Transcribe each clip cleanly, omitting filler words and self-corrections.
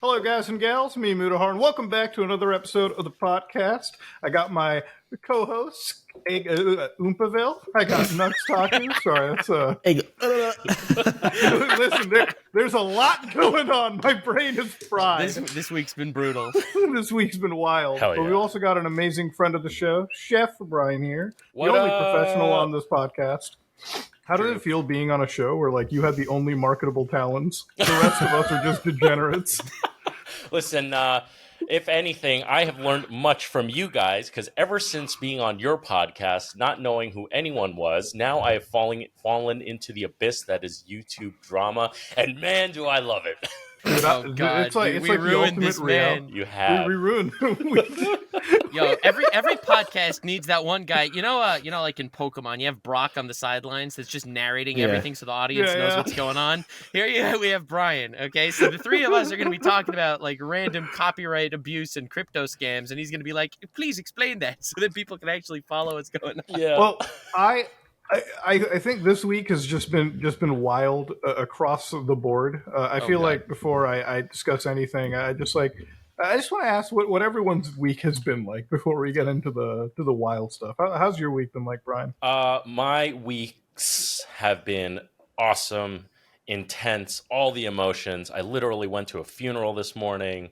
Hello, guys and gals. Me, Mudahar, and welcome back to another episode of the podcast. I got my co-host, Oompaville. I got Nux Taku. Sorry, that's Listen, there's a lot going on. My brain is fried. This week's been brutal. This week's been wild. Hell yeah. But we also got an amazing friend of the show, Chef Brian here, What the only up? professional on this podcast. How did it feel being on a show where like you had the only marketable talents? The rest of us are just degenerates. Listen, if anything, I have learned much from you guys because ever since being on your podcast, not knowing who anyone was, now I have fallen into the abyss that is YouTube drama, and man, do I love it. Dude, Oh God! it's like we the ruined ultimate this man. You have. We ruined. Yo, every podcast needs that one guy. You know, like in Pokimane, you have Brock on the sidelines that's just narrating everything so the audience knows what's going on. Here we have Brian. Okay, so the three of us are going to be talking about like random copyright abuse and crypto scams, and he's going to be like, "Please explain that," so that people can actually follow what's going on. Yeah. Well, I think this week has just been wild across the board. I feel like before I discuss anything, I just want to ask what everyone's week has been like before we get into the wild stuff. How's your week been like, Brian? My weeks have been awesome, intense, all the emotions. I literally went to a funeral this morning.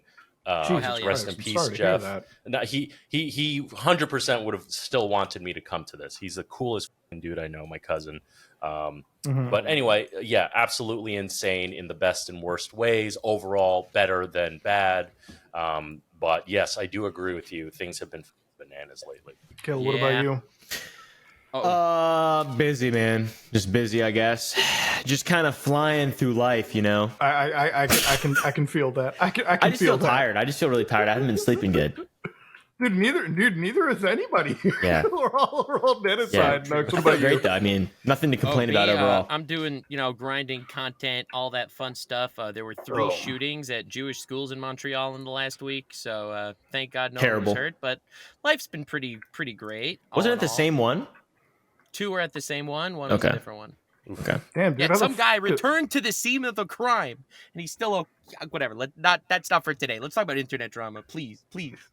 Jesus rest Christ, in I'm peace, sorry to hear Jeff. that. No, he 100% would have still wanted me to come to this. He's the coolest dude I know, my cousin. But anyway, yeah, absolutely insane in the best and worst ways. Overall, better than bad. But yes, I do agree with you. Things have been bananas lately. Kill, what about you? Busy, man. Just busy, I guess. Just kind of flying through life, you know. I can feel that. I just feel tired. I just feel really tired. I haven't been sleeping good. Dude, neither is anybody. Yeah. we're all dead inside. I feel great though. I mean, nothing to complain about overall. I'm doing, grinding content, all that fun stuff. There were 3 shootings at Jewish schools in Montreal in the last week, so thank God no one was hurt. But life's been pretty great. Wasn't it the same one? 2 were at the same one. One was a different one. Okay. Damn, dude, Yeah, some guy returned to the scene of the crime, and he's still whatever. That's not for today. Let's talk about internet drama, please.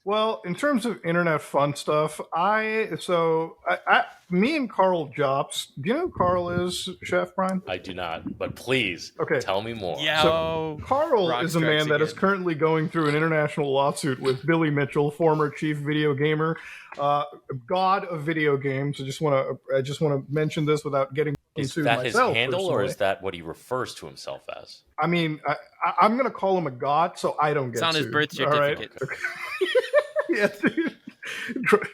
Well, in terms of internet fun stuff, me and Carl Jobs. Do you know who Carl is, Chef Brian? I do not, but please tell me more. Yeah. So Carl is a man that is currently going through an international lawsuit with Billy Mitchell, former chief video gamer, god of video games. I just want to mention this without getting sued myself. Is that his handle, personally. or is that what he refers to himself as? I mean, I'm going to call him a god, so I don't get sued. It's on his birth certificate. All right? Yeah, dude.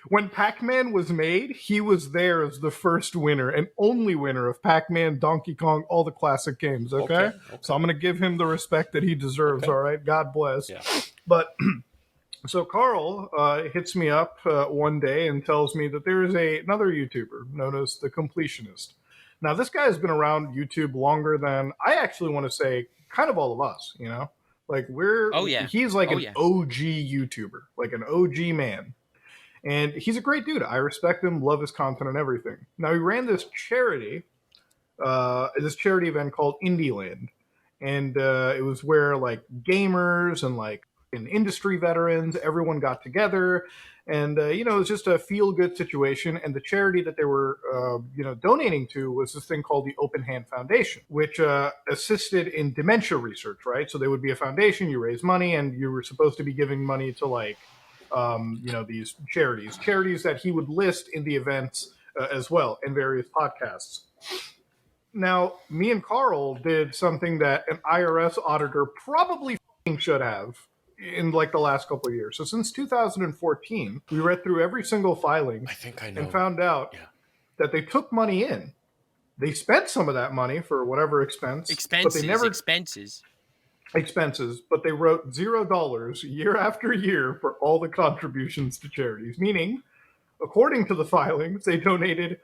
When Pac-Man was made, he was there as the first winner and only winner of Pac-Man, Donkey Kong, all the classic games, okay? So I'm going to give him the respect that he deserves, all right? God bless. Yeah. But so Carl hits me up one day and tells me that there is another YouTuber known as the Completionist. Now, this guy has been around YouTube longer than, I actually want to say, kind of all of us, you know? Like, he's like an OG YouTuber, like an OG man. And he's a great dude. I respect him, love his content and everything. Now, he ran this charity event called Indieland. And it was where, like, gamers and, like, industry veterans, everyone got together. And, it was just a feel-good situation. And the charity that they were, donating to was this thing called the Open Hand Foundation, which assisted in dementia research, right? So there would be a foundation, you raise money, and you were supposed to be giving money to, like, these charities that he would list in the events as well in various podcasts. Now, me and Carl did something that an IRS auditor probably should have in like the last couple of years. So since 2014, we read through every single filing. I think I know. And found out that they took money in. They spent some of that money for whatever expenses, but they wrote $0 year after year for all the contributions to charities. Meaning, according to the filings, they donated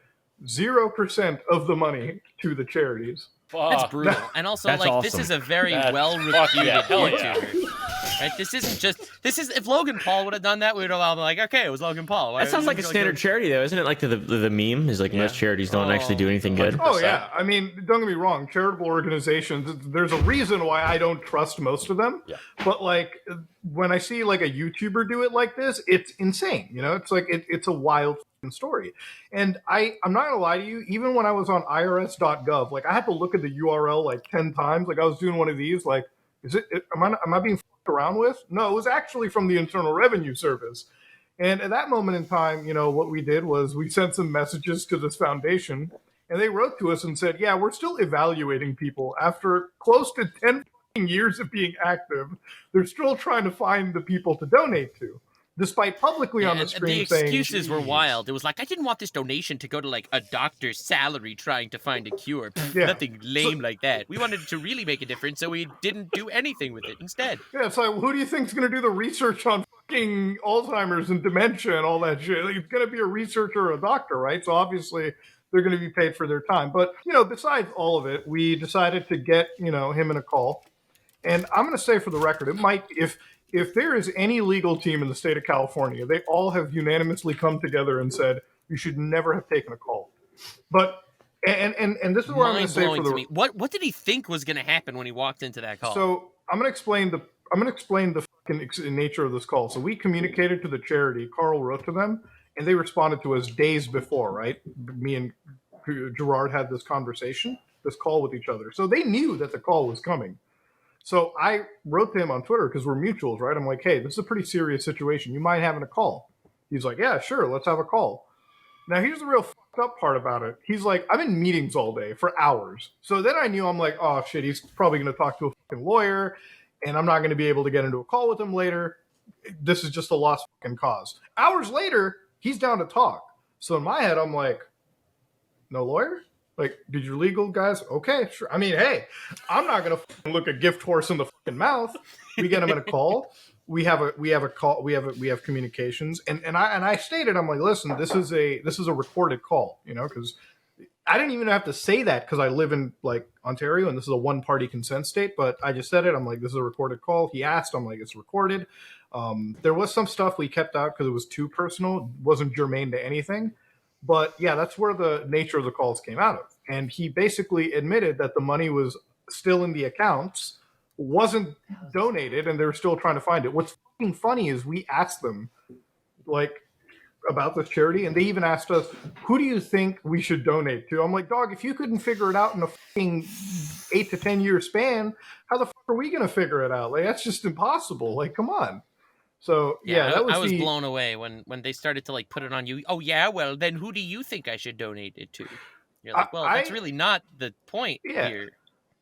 0% of the money to the charities. That's brutal. And also, like, awesome. this is a very well-reputed YouTuber. Right? This is if Logan Paul would have done that, we would have all been like, okay, it was Logan Paul. That sounds like a standard charity, though, isn't it? Like the meme is like most charities don't actually do anything good. Oh yeah, I mean, don't get me wrong, charitable organizations. There's a reason why I don't trust most of them. Yeah. But like when I see like a YouTuber do it like this, it's insane. You know, it's like it's a wild story. And I'm not gonna lie to you. Even when I was on IRS.gov, like I had to look at the URL like 10 times. Like I was doing one of these, like. Am I being fucked around with? No, it was actually from the Internal Revenue Service. And at that moment in time, you know, what we did was we sent some messages to this foundation, and they wrote to us and said, yeah, we're still evaluating people. After close to 10 years of being active, they're still trying to find the people to donate to. Despite publicly on the screen saying... The excuses were wild. It was like, I didn't want this donation to go to, like, a doctor's salary trying to find a cure. Nothing lame like that. We wanted it to really make a difference, so we didn't do anything with it instead. Yeah, it's like, who do you think is going to do the research on fucking Alzheimer's and dementia and all that shit? Like, it's going to be a researcher or a doctor, right? So obviously they're going to be paid for their time. But, you know, besides all of it, we decided to get, you know, him in a call. And I'm going to say for the record, it might, if there is any legal team in the state of California, they all have unanimously come together and said you should never have taken a call. But and this is what I'm going to say for the what did he think was going to happen when he walked into that call? So I'm going to explain the fucking nature of this call. So we communicated to the charity. Carl wrote to them, and they responded to us days before. Right, me and Gerard had this call with each other. So they knew that the call was coming. So I wrote to him on Twitter because we're mutuals, right? I'm like, hey, this is a pretty serious situation. You mind having a call? He's like, yeah, sure. Let's have a call. Now, here's the real fucked up part about it. He's like, I'm in meetings all day for hours. So then I knew, I'm like, oh, shit, he's probably going to talk to a fucking lawyer, and I'm not going to be able to get into a call with him later. This is just a lost fucking cause. Hours later, he's down to talk. So in my head, I'm like, no lawyer? Like, did your legal guys? Okay, sure. I mean, hey, I'm not gonna look a gift horse in the fucking mouth. We get him in a call. We have a call. We have communications. And I stated, I'm like, listen, this is a recorded call. You know, because I didn't even have to say that because I live in like Ontario and this is a one-party consent state. But I just said it. I'm like, this is a recorded call. He asked. I'm like, it's recorded. There was some stuff we kept out because it was too personal. It wasn't germane to anything. But yeah, that's where the nature of the calls came out of. And he basically admitted that the money was still in the accounts, wasn't donated, and they were still trying to find it. What's fucking funny is we asked them, like, about this charity, and they even asked us, who do you think we should donate to? I'm like, dog, if you couldn't figure it out in a fucking 8 to 10 year span, how the fuck are we going to figure it out? Like, that's just impossible. Like, come on. So yeah, I was blown away when they started to like put it on you. Oh yeah, well then who do you think I should donate it to? You're like, well, that's really not the point here.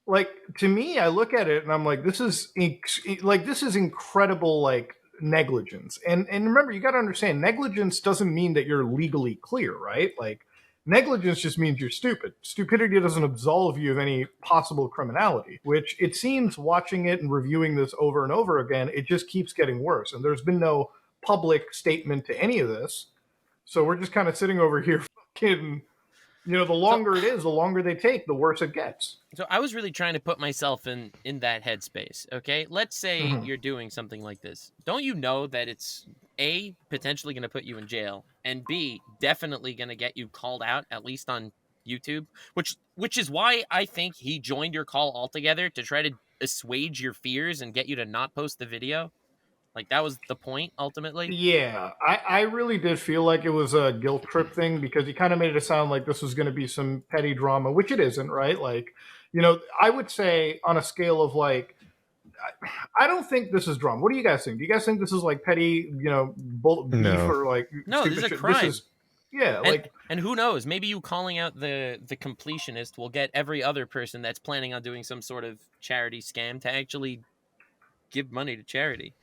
Like to me, I look at it and I'm like, this is incredible, like negligence. And remember, you got to understand, negligence doesn't mean that you're legally clear, right? Like negligence just means you're stupid. Stupidity doesn't absolve you of any possible criminality, which it seems watching it and reviewing this over and over again, it just keeps getting worse. And there's been no public statement to any of this. So we're just kind of sitting over here fucking, you know, the longer it is, the longer they take, the worse it gets. So I was really trying to put myself in that headspace, okay? Let's say you're doing something like this. Don't you know that it's A, potentially going to put you in jail, and B, definitely going to get you called out, at least on YouTube, which is why I think he joined your call altogether, to try to assuage your fears and get you to not post the video? Like, that was the point, ultimately? Yeah, I really did feel like it was a guilt trip thing, because he kind of made it sound like this was going to be some petty drama, which it isn't, right? Like, you know, I would say on a scale of like, I don't think this is drama. What do you guys think? Do you guys think this is like petty, you know, beef or like no, this is a crime. Yeah, and who knows? Maybe you calling out the completionist will get every other person that's planning on doing some sort of charity scam to actually give money to charity.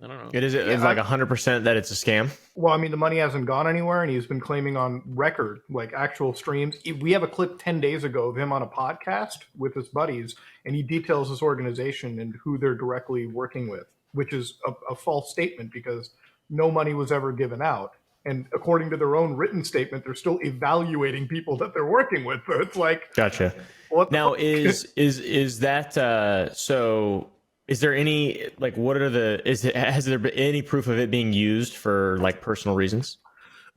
I don't know. It's like 100% that it's a scam. Well, I mean, the money hasn't gone anywhere, and he's been claiming on record, like actual streams. We have a clip 10 days ago of him on a podcast with his buddies, and he details this organization and who they're directly working with, which is a false statement because no money was ever given out. And according to their own written statement, they're still evaluating people that they're working with. So it's like, gotcha. Now, is that so? Is there any has there been any proof of it being used for like personal reasons?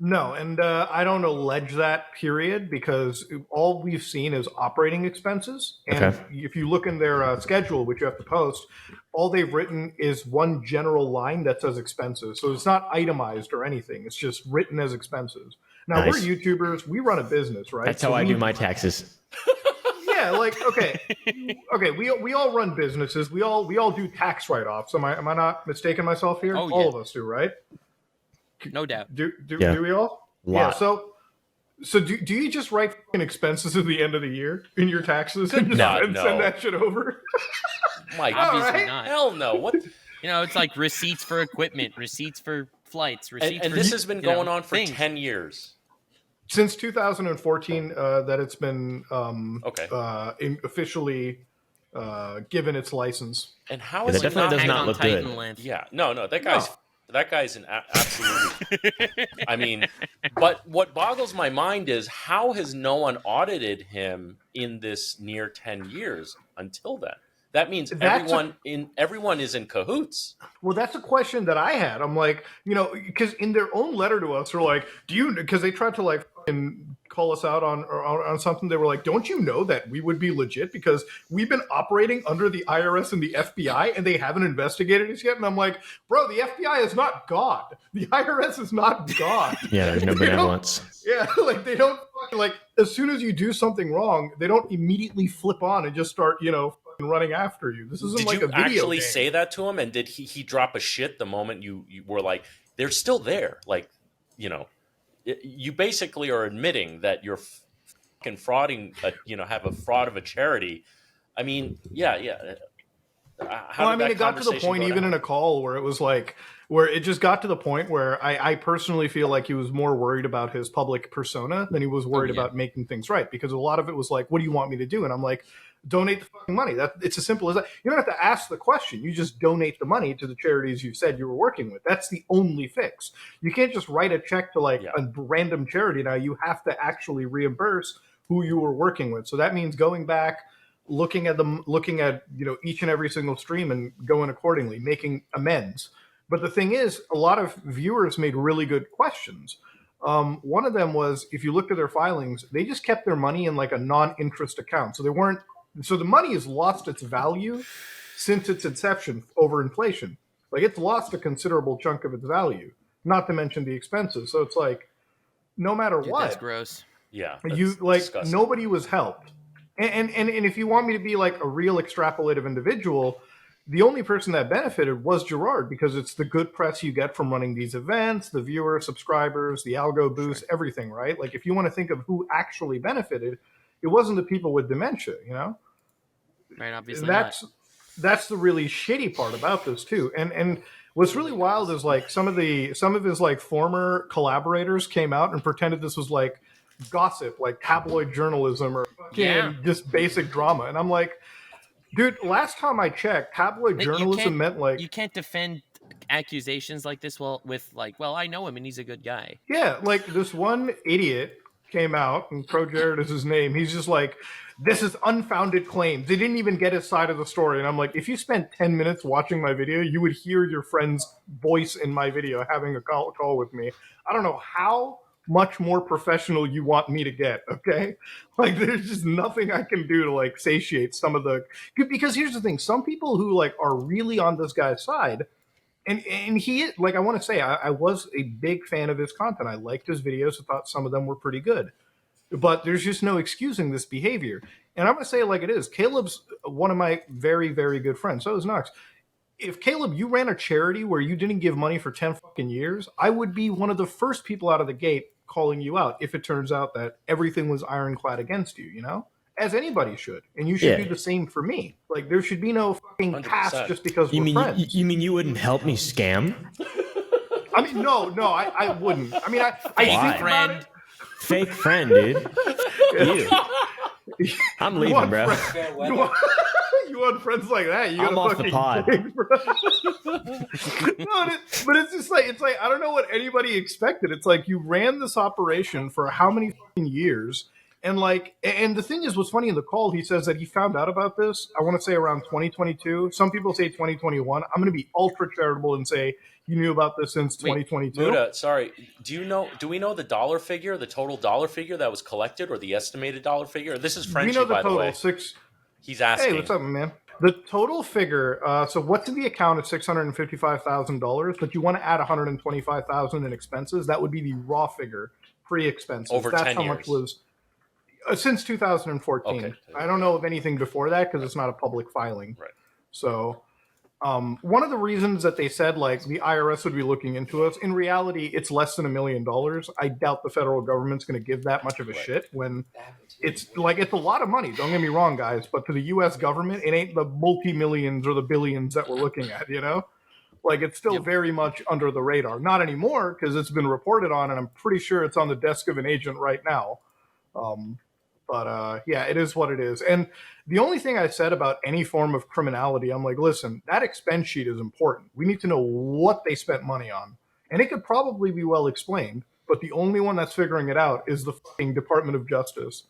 No, and I don't allege that period because all we've seen is operating expenses. And Okay. if you look in their schedule, which you have to post, all they've written is one general line that says expenses. So it's not itemized or anything. It's just written as expenses. Now, Nice. we're YouTubers. We run a business, right? That's how I do my taxes. Yeah, like okay, we all run businesses. We all do tax write-offs. Am I not mistaking myself here? Oh, all yeah. of us do, right? No doubt. Do Yeah. we all? Lot. Yeah. So do you just write fucking expenses at the end of the year in your taxes and God, send no. that shit over? Mike, Obviously right. not. hell no. What? It's like receipts for equipment, receipts for flights, receipts And for this has been going on for things. 10 years. Since 2014, that it's been officially given its license. And how Yeah, is that it definitely not? does not look good. Length. Yeah, no, that guy's an absolutely. I mean, but what boggles my mind is how has no one audited him in this near 10 years until then? That means everyone is in cahoots. Well, that's a question that I had. I'm like, because in their own letter to us, they're like, because they tried to like fucking call us out on something. They were like, don't you know that we would be legit because we've been operating under the IRS and the FBI and they haven't investigated us yet? And I'm like, bro, the FBI is not God. The IRS is not God. Yeah, there's no benevolence. Yeah, like they don't like as soon as you do something wrong, they don't immediately flip on and just start, running after you. This isn't Did like you a video actually game. say that to him? And did he drop a shit the moment you were like, they're still there? Like, you basically are admitting that you're fucking frauding, have a fraud of a charity. I mean, yeah. It got to the point even in a call where it was like, where it just got to the point where I personally feel like he was more worried about his public persona than he was worried about making things right. Because a lot of it was like, what do you want me to do? And I'm like, donate the fucking money. It's as simple as that. You don't have to ask the question. You just donate the money to the charities you said you were working with. That's the only fix. You can't just write a check to a random charity. Now you have to actually reimburse who you were working with. So that means going back, looking at each and every single stream and going accordingly, making amends. But the thing is, a lot of viewers made really good questions. One of them was, if you looked at their filings, they just kept their money in like a non-interest account. So the money has lost its value since its inception over inflation. Like it's lost a considerable chunk of its value, not to mention the expenses. So it's like, no matter what, that's gross. Yeah, disgusting. Nobody was helped. And if you want me to be like a real extrapolative individual, the only person that benefited was Gerard, because it's the good press you get from running these events, the viewers, subscribers, the algo boost, everything, right? Like if you want to think of who actually benefited, it wasn't the people with dementia, Right, obviously. That's the really shitty part about this too. And what's really wild is like some of his like former collaborators came out and pretended this was like gossip, like tabloid journalism or just basic drama. And I'm like, dude, last time I checked, tabloid journalism meant like you can't defend accusations like this with I know him and he's a good guy. Yeah, like this one idiot came out, and Pro Jared is his name. He's just like, this is unfounded claims. They didn't even get his side of the story. And I'm like, if you spent 10 minutes watching my video, you would hear your friend's voice in my video having a call with me. I don't know how much more professional you want me to get, okay? Like, there's just nothing I can do to, like, satiate some of the... Because here's the thing. Some people who, like, are really on this guy's side, and he is, like, I want to say, I was a big fan of his content. I liked his videos. I thought some of them were pretty good. But there's just no excusing this behavior. And I'm going to say it like it is. Caleb's one of my very, very good friends. So is Knox. If Caleb, you ran a charity where you didn't give money for 10 fucking years, I would be one of the first people out of the gate calling you out if it turns out that everything was ironclad against you, As anybody should. And you should do the same for me. Like, there should be no fucking past just because we're friends. You mean you wouldn't help me scam? I mean, no, I wouldn't. I mean, I think about it. Fake friend, dude. I'm leaving, bro. You want friends like that? You I'm off the pod. But it's just like I don't know what anybody expected. It's like you ran this operation for how many fucking years, And the thing is, what's funny in the call, he says that he found out about this, I want to say around 2022. Some people say 2021. I'm going to be ultra charitable and say he knew about this since 2022. Muda, sorry. Do we know the dollar figure, the total dollar figure that was collected, or the estimated dollar figure? This is Frenchie, we know the by total, the way. He's asking. Hey, what's up, man? The total figure, so what's in the account is $655,000, but you want to add $125,000 in expenses. That would be the raw figure, pre-expenses. Over That's 10 how years. much was since 2014. Okay. I don't know of anything before that because it's not a public filing. Right. So one of the reasons that they said like the IRS would be looking into us, in reality, it's less than $1 million. I doubt the federal government's going to give that much of a shit when it's a lot of money. Don't get me wrong, guys, but to the U.S. government, it ain't the multi-millions or the billions that we're looking at, you know? Like, it's still very much under the radar. Not anymore, because it's been reported on, and I'm pretty sure it's on the desk of an agent right now. But yeah, it is what it is. And the only thing I said about any form of criminality, I'm like, listen, that expense sheet is important. We need to know what they spent money on. And it could probably be well explained, but the only one that's figuring it out is the fucking Department of Justice,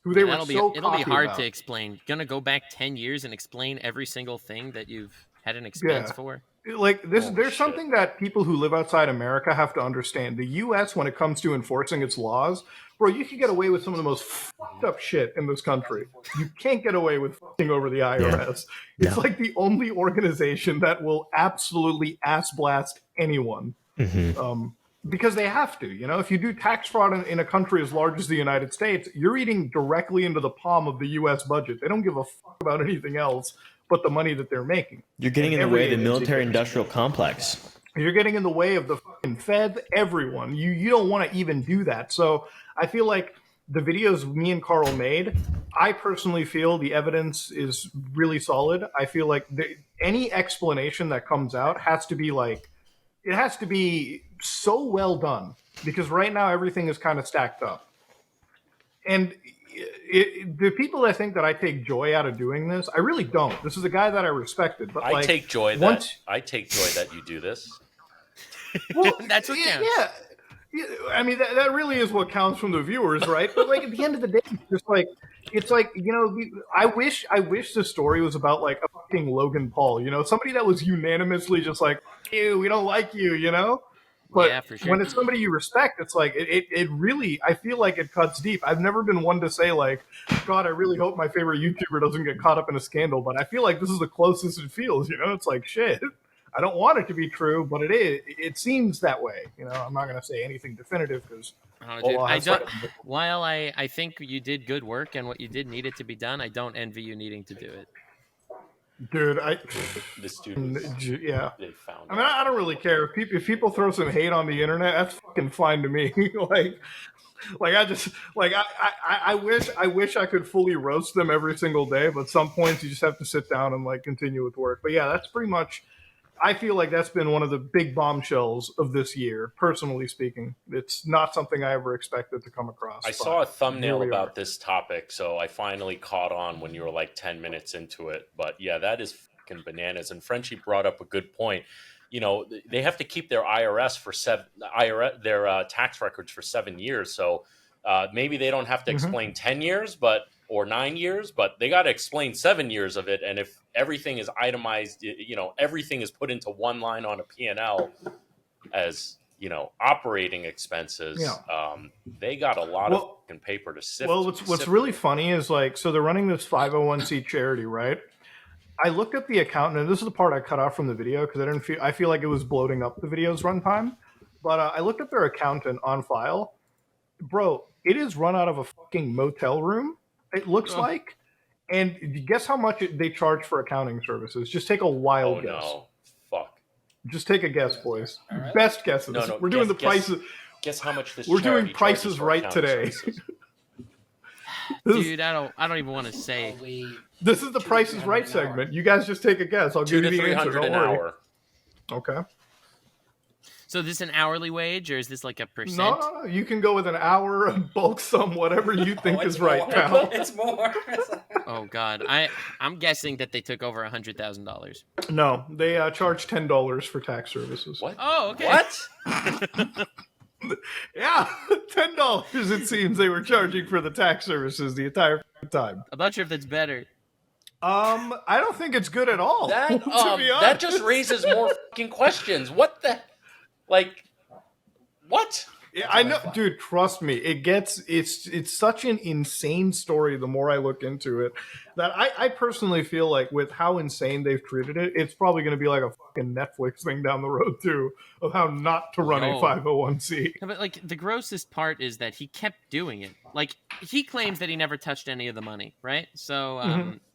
who they were so cocky It'll be hard about. to explain. Gonna go back 10 years and explain every single thing that you've had an expense for? Like this, there's something that people who live outside America have to understand. The U.S., when it comes to enforcing its laws, bro, you can get away with some of the most fucked up shit in this country. You can't get away with fucking over the IRS. It's like the only organization that will absolutely ass blast anyone. Because they have to. You know, if you do tax fraud in a country as large as the United States, you're eating directly into the palm of the U.S. budget. They don't give a fuck about anything else but the money that they're making. You're getting in the way of the military-industrial complex. You're getting in the way of the fucking Fed, everyone. You don't want to even do that. So I feel like the videos me and Carl made, I personally feel the evidence is really solid. I feel like any explanation that comes out has to be like, it has to be so well done, because right now everything is kind of stacked up. And the people that think that I take joy out of doing this, I really don't. This is a guy that I respected, but I take joy that you do this. Well, that's what counts. Yeah, I mean that really is what counts from the viewers, right? But like at the end of the day, it's like you know, I wish the story was about like a fucking Logan Paul, you know, somebody that was unanimously just like, ew, we don't like you, you know. But yeah, for sure. when it's somebody you respect, it's like it really, I feel like it cuts deep. I've never been one to say like, God, I really hope my favorite YouTuber doesn't get caught up in a scandal, but I feel like this is the closest it feels, you know? It's like, shit, I don't want it to be true, but it is. It seems that way, you know? I'm not going to say anything definitive because while I think you did good work and what you did needed to be done, I don't envy you needing to do it. Dude, this dude was, yeah. They found I mean, I don't really care if people throw some hate on the internet. That's fucking fine to me. I wish I could fully roast them every single day, but some points you just have to sit down and like continue with work. But yeah, that's pretty much. I feel like that's been one of the big bombshells of this year, personally speaking. It's not something I ever expected to come across. I saw a thumbnail about this topic, so I finally caught on when you were like 10 minutes into it. But yeah, that is fucking bananas. And Frenchie brought up a good point. You know, they have to keep their their tax records for 7 years. So maybe they don't have to explain 10 years, or 9 years, but they got to explain 7 years of it. And if everything is itemized, you know, everything is put into one line on a P&L as, you know, operating expenses. They got a lot of fucking paper to sift. Well, what's really funny is like, so they're running this 501c charity, right? I looked at the account, and this is the part I cut off from the video because I feel like it was bloating up the video's runtime. But I looked at their accountant on file. Bro, it is run out of a fucking motel room. It looks like, and guess how much they charge for accounting services? Just take a wild guess. No, fuck. Just take a guess, boys. Right. Best guesses. No, we're doing the prices. Guess how much this. We're doing prices right today. Dude, I don't even want to say. This is the prices right segment. You guys just take a guess. I'll give you the answer. Don't worry. Okay. So this is an hourly wage, or is this like a percent? No. You can go with an hour, bulk sum, whatever you think is right, pal. It's more. Oh God, I'm guessing that they took over $100,000. No, they charge $10 for tax services. What? Oh, okay. What? Yeah, $10 it seems they were charging for the tax services the entire time. I'm not sure if that's better. I don't think it's good at all. That to be honest. that just raises more fucking questions. What the like? What? Yeah, I know, dude. Trust me, it's such an insane story. The more I look into it, that I personally feel like with how insane they've treated it, it's probably going to be like a fucking Netflix thing down the road too, of how not to run a 501c. No, but like the grossest part is that he kept doing it. Like he claims that he never touched any of the money, right? So,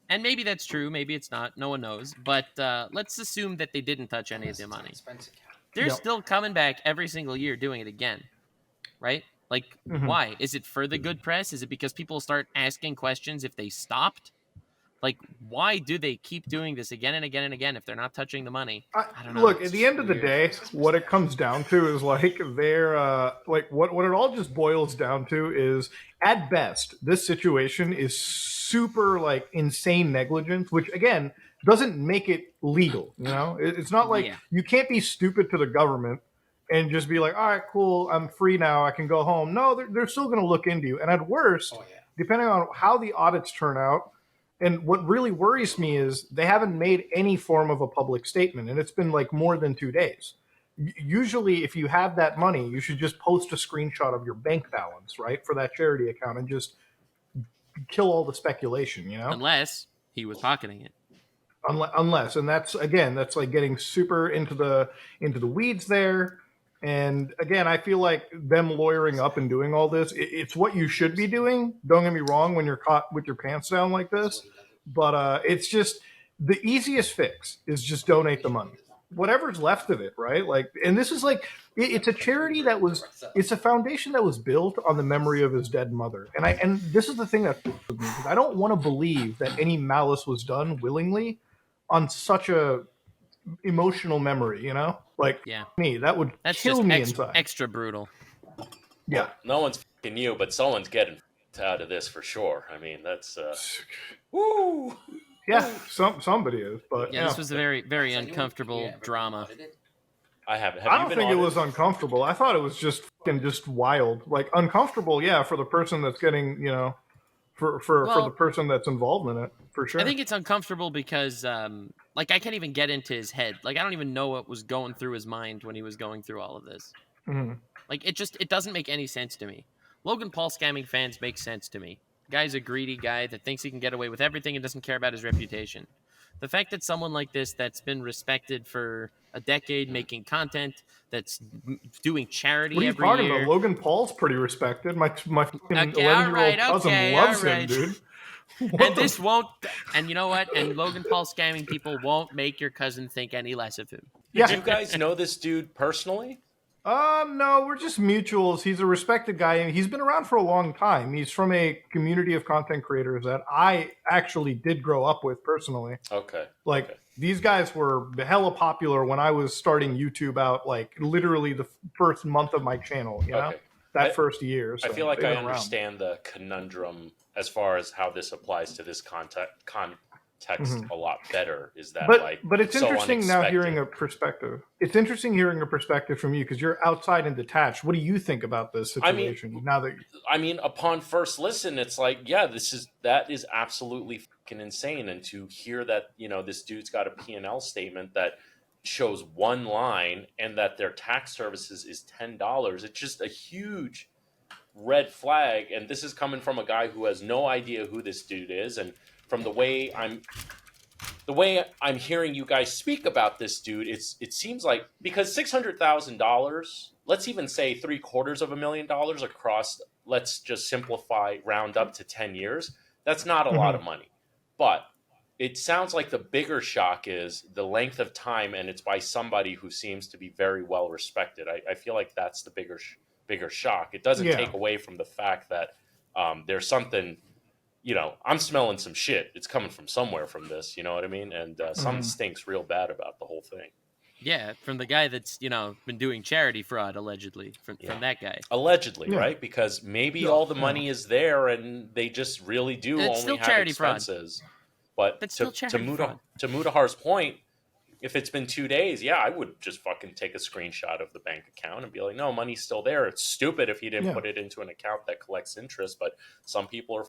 and maybe that's true, maybe it's not. No one knows. But let's assume that they didn't touch any of the money. They're still coming back every single year doing it again. Right? Like, why? Is it for the good press? Is it because people start asking questions if they stopped? Like, why do they keep doing this again and again and again if they're not touching the money? I don't know. Look, at the end of the day, what it comes down to is like they're like what it all just boils down to is at best this situation is super like insane negligence, which again doesn't make it legal. You know, it's not like you can't be stupid to the government and just be like, all right, cool, I'm free now, I can go home. No, they're still going to look into you. And at worst, depending on how the audits turn out, and what really worries me is they haven't made any form of a public statement, and it's been like more than 2 days. Usually, if you have that money, you should just post a screenshot of your bank balance, right, for that charity account and just kill all the speculation, you know? Unless he was pocketing it. Unless, and that's like getting super into the weeds there. And again, I feel like them lawyering up and doing all this, it's what you should be doing. Don't get me wrong when you're caught with your pants down like this. But it's just the easiest fix is just donate the money. Whatever's left of it, right? Like, and this is like, it's a charity it's a foundation that was built on the memory of his dead mother. And this is the thing that fucks with me, because I don't want to believe that any malice was done willingly on such a emotional memory, you know? Like, me, that's kill me inside. Extra brutal. Yeah. Well, no one's fucking you, but someone's getting out of this for sure. I mean, that's woo. Yeah, somebody is, but this was a very, very uncomfortable drama. I haven't. I don't think it was uncomfortable. I thought it was just wild. Like uncomfortable, yeah, for the person that's getting, you know, for the person that's involved in it, for sure. I think it's uncomfortable because like I can't even get into his head. Like I don't even know what was going through his mind when he was going through all of this. Like it doesn't make any sense to me. Logan Paul scamming fans make sense to me. The guy's a greedy guy that thinks he can get away with everything and doesn't care about his reputation. The fact that someone like this that's been respected for a decade making content, that's doing charity every year. What are you talking about? Logan Paul's pretty respected. My 11-year-old cousin loves him, dude. And this won't, and you know what? And Logan Paul scamming people won't make your cousin think any less of him. Did you guys know this dude personally? No, we're just mutuals. He's a respected guy. He's been around for a long time. He's from a community of content creators that I actually did grow up with personally. Okay. These guys were hella popular when I was starting YouTube out, like literally the first month of my channel, you know? That first year. So I feel like I understand the conundrum as far as how this applies to this context a lot better. Is that but it's so interesting now hearing a perspective. It's interesting hearing a perspective from you because you're outside and detached. What do you think about this situation? I mean, upon first listen, it's like, that is absolutely fucking insane. And to hear that, you know, this dude's got a P&L statement that shows one line and that their tax services is $10, it's just a huge red flag. And this is coming from a guy who has no idea who this dude is, and from the way I'm hearing you guys speak about this dude, it seems like, because $600,000, let's even say $750,000 across, let's just simplify, round up to 10 years, that's not a lot of money. But it sounds like the bigger shock is the length of time, and it's by somebody who seems to be very well respected. I feel like that's the bigger shock. It doesn't take away from the fact that there's something, you know, I'm smelling some shit. It's coming from somewhere from this, you know what I mean? And something stinks real bad about the whole thing. Yeah, from the guy that's, you know, been doing charity fraud, allegedly, from that guy. Allegedly, right? Because maybe all the money is there and they just really do only have expenses. Fraud. But to Mutahar's point, if it's been 2 days, yeah, I would just fucking take a screenshot of the bank account and be like, no, money's still there. It's stupid if he didn't put it into an account that collects interest, but some people are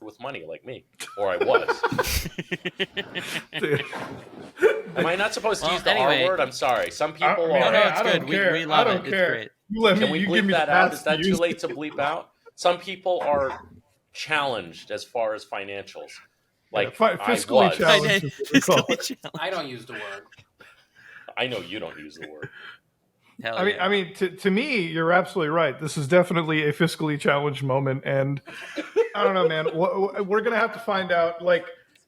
with money like me, or I was. Am I not supposed to use the R word? I'm sorry. Some people are. No, it's good. We love it. It's great. Can we bleep that out? Is that too late to bleep out? Some people are challenged as far as financials. Like fiscally challenged. I don't use the word. I know you don't use the word. I mean, to me, you're absolutely right. This is definitely a fiscally challenged moment, and I don't know, man. We're gonna have to find out. Like,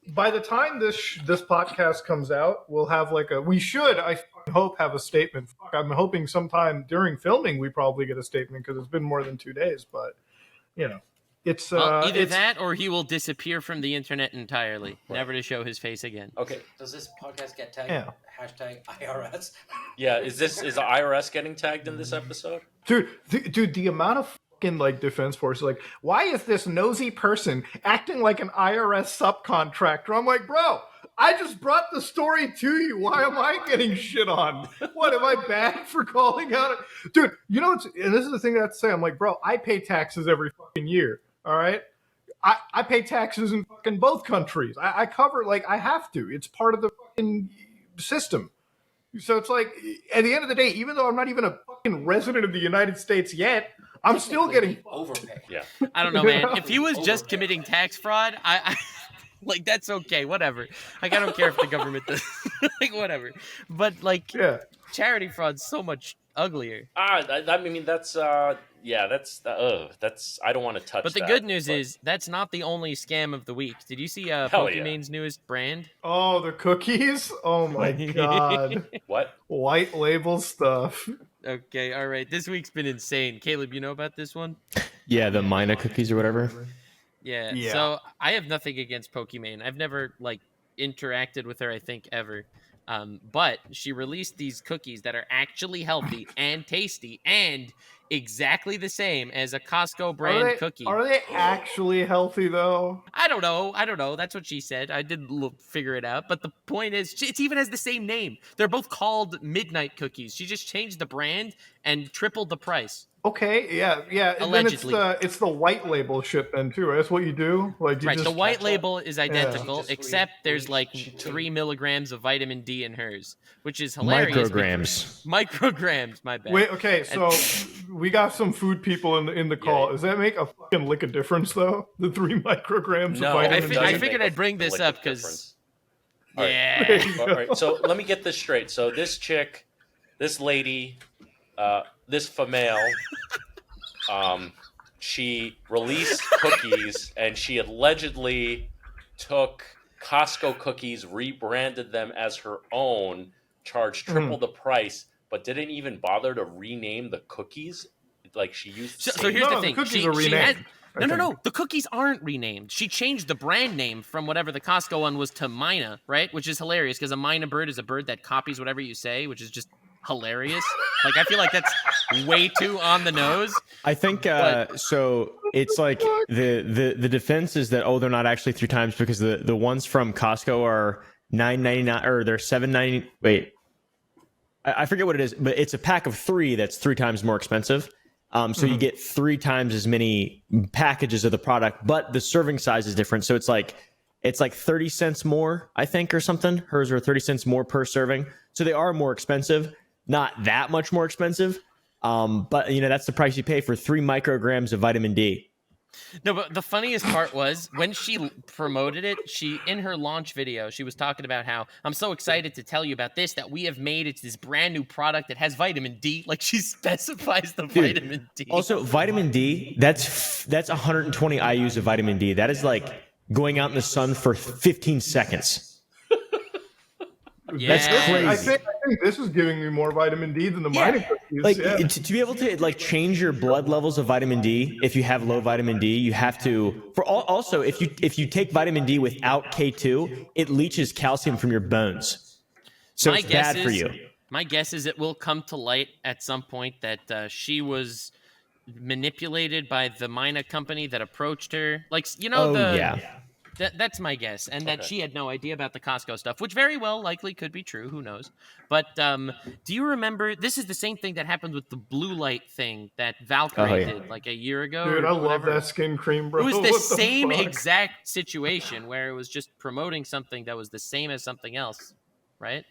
by the time this podcast comes out, we'll have I hope have a statement. I'm hoping sometime during filming we probably get a statement because it's been more than 2 days. But it's either that or he will disappear from the internet entirely, never to show his face again. Okay. Does this podcast get tagged? Hashtag IRS. Yeah. Is the IRS getting tagged in this episode? Dude, the amount of fucking defense force, why is this nosy person acting like an IRS subcontractor? I'm like, bro, I just brought the story to you. Why am I getting shit on? What, am I bad for calling out it? Dude, and this is the thing I have to say. I'm like, bro, I pay taxes every fucking year. All right. I pay taxes in fucking both countries. I cover, I have to. It's part of the fucking system. So it's like, at the end of the day, even though I'm not even a fucking resident of the United States yet, I'm still getting overpaid. Yeah. I don't know, man. If he was just committing tax fraud, I that's okay, whatever. I don't care if the government does, whatever. But charity fraud's so much uglier. I mean, that's I don't want to touch. But the good news is that's not the only scam of the week. Did you see Pokimane's newest brand? Oh, the cookies! Oh my god! What? White label stuff. Okay, all right. This week's been insane. Caleb, you know about this one? Yeah, the Mina cookies or whatever. Yeah. So I have nothing against Pokimane. I've never interacted with her, I think, ever. But she released these cookies that are actually healthy and tasty and exactly the same as a Costco brand cookie. Are they actually healthy though? I don't know. That's what she said. I didn't figure it out. But the point is, it even has the same name. They're both called Midnight Cookies. She just changed the brand and tripled the price. Okay, yeah. Allegedly. And then it's the white label shit then too. Right? That's what you do. The white label is identical, except there's 3 milligrams of vitamin D in hers, which is hilarious. Micrograms, my bad. Wait, okay, so we got some food people in the call. Does that make a fucking lick of difference though? The 3 micrograms of vitamin D? I figured I'd bring this up because All right. So let me get this straight. So this chick, this lady, this female, she released cookies and she allegedly took Costco cookies, rebranded them as her own, charged triple the price, but didn't even bother to rename the cookies. She used. So here's the thing: the cookies are renamed. No. The cookies aren't renamed. She changed the brand name from whatever the Costco one was to Mina, right? Which is hilarious because a Mina bird is a bird that copies whatever you say, which is just hilarious. I feel like that's way too on the nose. I think so. It's the defense is that they're not actually 3 times because the ones from Costco are $9.99 or they're $7.99. Wait, I forget what it is, but it's a pack of 3 that's 3 times more expensive. So you get 3 times as many packages of the product, but the serving size is different. So it's 30 cents more, I think, or something. Hers are 30 cents more per serving. So they are more expensive, not that much more expensive. But that's the price you pay for 3 micrograms of vitamin D. No, but the funniest part was when she promoted it, in her launch video, she was talking about how I'm so excited to tell you about this, that we have made it's this brand new product that has vitamin D. She specifies the vitamin D. Also, vitamin D, that's 120 IUs of vitamin D. That is going out in the sun for 15 seconds. Yeah. That's crazy. I think this is giving me more vitamin D than the Mina cookies. To be able to change your blood levels of vitamin D, if you have low vitamin D, you have to. Also, if you take vitamin D without K2, it leaches calcium from your bones, so it's bad for you. My guess is it will come to light at some point that she was manipulated by the Mina company that approached her. That's my guess, and that she had no idea about the Costco stuff, which very well likely could be true. Who knows? But do you remember? This is the same thing that happened with the blue light thing that Valkyrie did like a year ago. Dude, or I whatever. love that skin cream, bro. It was the What same fuck? exact situation where it was just promoting something that was the same as something else, right?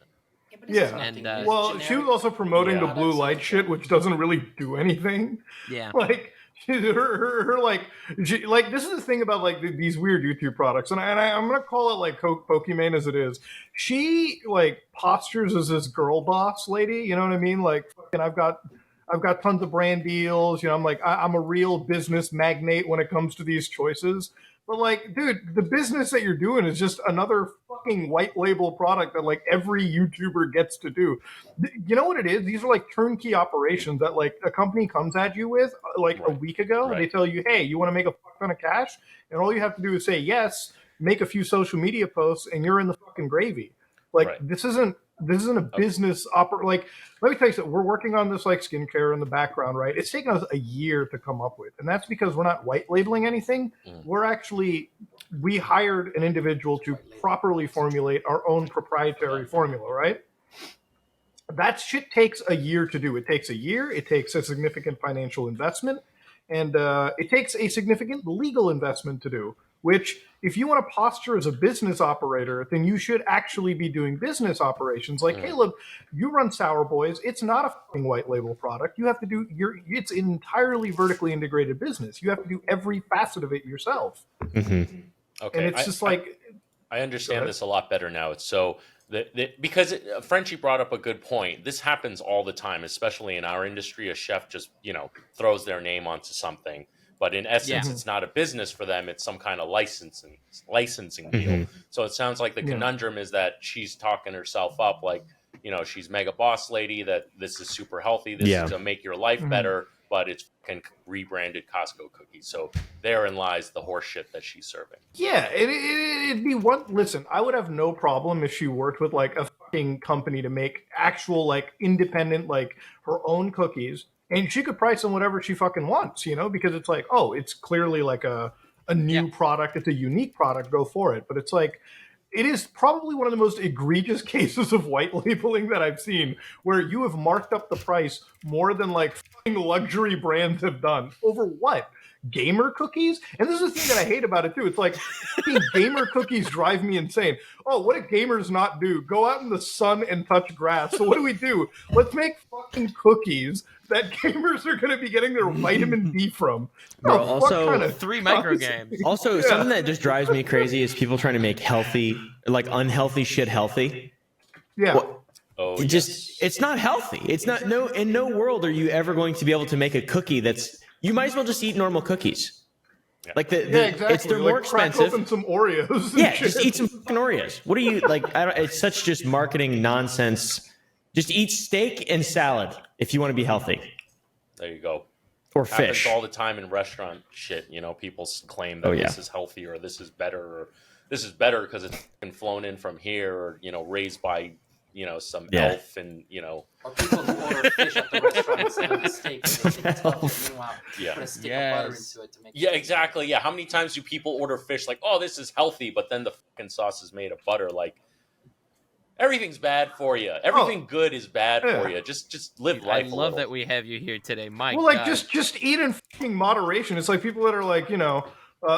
Yeah, and well, she was also promoting the blue light shit, which doesn't really do anything. Yeah, like her like this is the thing about like these weird YouTube products, and I'm gonna call it like Pokimane as it is. She like postures as this girl boss lady, you know what I mean? Like, fucking, I've got tons of brand deals. You know, I'm like I'm a real business magnate when it comes to these choices. But like, dude, the business that you're doing is just another fucking white label product that like every YouTuber gets to do. You know what it is? These are like turnkey operations that like a company comes at you with like a week ago. Right. They tell you, hey, you want to make a fuck ton of cash? And all you have to do is say yes, make a few social media posts, and you're in the fucking gravy. Like this isn't a business like, let me tell you something. We're working on this like skincare in the background, right? It's taken us a year to come up with, and that's because we're not white labeling anything. We hired an individual to properly formulate our own proprietary formula, right? That shit takes a year to do. It takes a year. It takes a significant financial investment, and it takes a significant legal investment to do. Which, if you want to posture as a business operator, then you should actually be doing business operations. Like Caleb, you run Sour Boys. It's not a fucking white label product. You have to do it's an entirely vertically integrated business. You have to do every facet of it yourself. Mm-hmm. Okay, and it's just like I understand this a lot better now. It's so because Frenchie brought up a good point. This happens all the time, especially in our industry. A chef just throws their name onto something. But in essence, it's not a business for them. It's some kind of licensing deal. So it sounds like the conundrum is that she's talking herself up like, she's mega boss lady, that this is super healthy. This is to make your life better, but it's rebranded Costco cookies. So therein lies the horse shit that she's serving. Yeah, it'd be one. Listen, I would have no problem if she worked with like a fucking company to make actual like independent, like her own cookies. And she could price them whatever she fucking wants, because it's like, oh, it's clearly like a new product. It's a unique product. Go for it. But it's like, it is probably one of the most egregious cases of white labeling that I've seen, where you have marked up the price more than like fucking luxury brands have done. Over what? Gamer cookies? And this is the thing that I hate about it too. It's like gamer cookies drive me insane. Oh, what do gamers not do? Go out in the sun and touch grass. So what do? Let's make fucking cookies that gamers are going to be getting their vitamin D from. Bro, also kind of 3 micro games. Also, something that just drives me crazy is people trying to make unhealthy shit healthy. Yeah. It's not healthy. It's not in no world are you ever going to be able to make a cookie that's. You might as well just eat normal cookies. Like exactly. They're more expensive. Crack open some Oreos. Just eat some fucking Oreos. What are you like? It's such just marketing nonsense. Just eat steak and salad if you want to be healthy. There you go. Or happens fish all the time in restaurant shit. People claim that this is healthy or this is better or this is better because it's flown in from here or raised by some elf and or people who order fish at the restaurant instead of the steak. Meanwhile, put a stick of butter into it to make exactly. Yeah, how many times do people order fish like, oh, this is healthy, but then the fucking sauce is made of butter? Like, everything's bad for you. Everything good is bad for you. Just live life. I love that we have you here today, Mike. Well, like just eat in fucking moderation. It's like people that are like,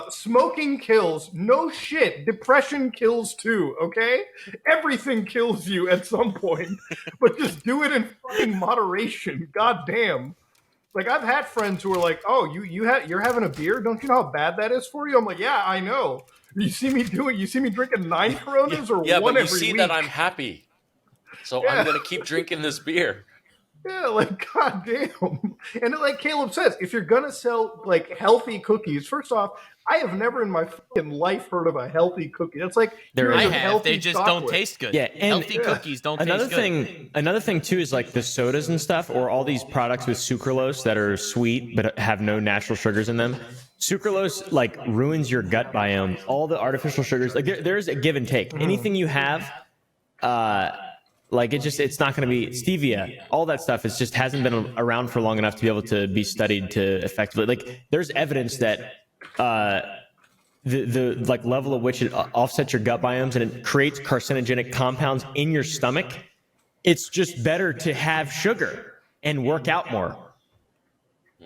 smoking kills. No shit. Depression kills too. Okay, everything kills you at some point, but just do it in fucking moderation. God damn. Like, I've had friends who are like, oh, you're having a beer? Don't you know how bad that is for you? I'm like, yeah, I know. You see me drinking 9 Coronas or one every week. But you see that I'm happy. So I'm going to keep drinking this beer. Yeah, like, goddamn. And like Caleb says, if you're going to sell, like, healthy cookies, first off, I have never in my fucking life heard of a healthy cookie. That's like, I have. They just don't taste good. Yeah, and healthy cookies don't taste good. Another thing, too, is like the sodas and stuff, or all these products with sucralose that are sweet but have no natural sugars in them. Sucralose, like, ruins your gut biome. All the artificial sugars, like, there's a give and take. Anything you have, like, it's not going to be stevia. All that stuff is just hasn't been around for long enough to be able to be studied to effectively. Like, there's evidence that the like level at which it offsets your gut biomes and it creates carcinogenic compounds in your stomach, it's just better to have sugar and work out more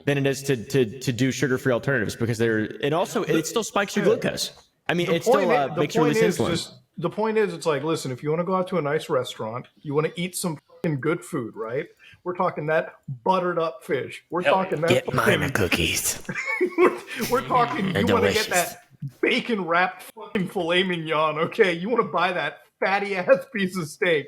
than it is to do sugar-free alternatives, because it still spikes your glucose. I mean, it still makes you release insulin. The point is, it's like, listen, if you want to go out to a nice restaurant, you want to eat some fucking good food, right? We're talking that buttered up fish. We're talking that. Get mine the cookies. we're talking. They're you want to delicious. get that bacon wrapped fucking filet mignon, okay? You want to buy that fatty ass piece of steak.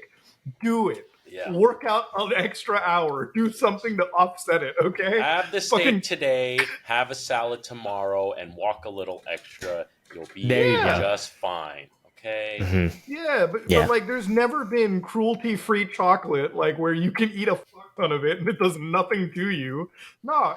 Do it. Yeah. Work out an extra hour. Do something to offset it, okay? Have the steak today, have a salad tomorrow, and walk a little extra. You'll be just fine. Okay. Mm-hmm. Yeah, but like, there's never been cruelty-free chocolate like where you can eat a fuck ton of it and it does nothing to you. No,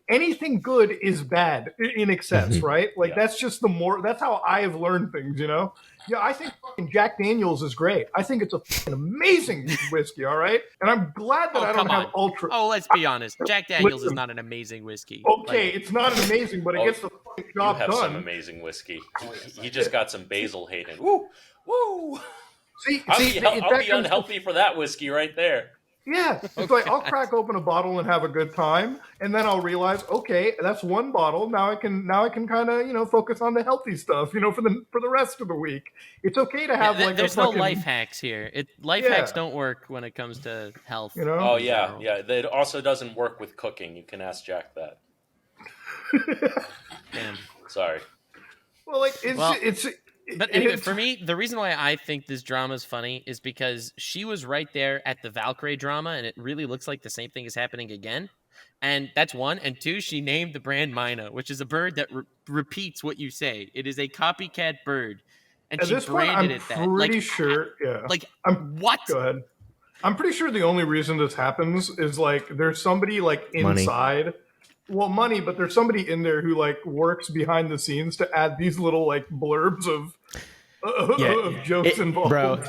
anything good is bad in excess, right? Like that's just that's how I've learned things, you know. Yeah, I think fucking Jack Daniels is great. I think it's a fucking amazing whiskey, all right? And I'm glad that I don't have ultra. Oh, let's be honest. Jack Daniels is not an amazing whiskey. Okay, it's not an amazing, but it gets the fucking job done. You have some amazing whiskey. He just got some Basil Hayden. Woo! Woo! I'll be unhealthy for that whiskey right there. Yeah, it's like I'll crack open a bottle and have a good time, and then I'll realize, okay, that's one bottle. Now I can kind of focus on the healthy stuff, for the rest of the week. It's okay to have there's no life hacks here. Life hacks don't work when it comes to health. Oh yeah. It also doesn't work with cooking. You can ask Jack that. Damn. Sorry. Well, it's. But anyway, for me, the reason why I think this drama is funny is because she was right there at the Valkyrie drama, and it really looks like the same thing is happening again. And that's one. And two, she named the brand Mina, which is a bird that repeats what you say. It is a copycat bird. And she branded it that. I'm pretty sure. Yeah. What? Go ahead. I'm pretty sure the only reason this happens is there's somebody inside. Money. Well, money, but there's somebody in there who works behind the scenes to add these little blurbs of jokes involved. Bro,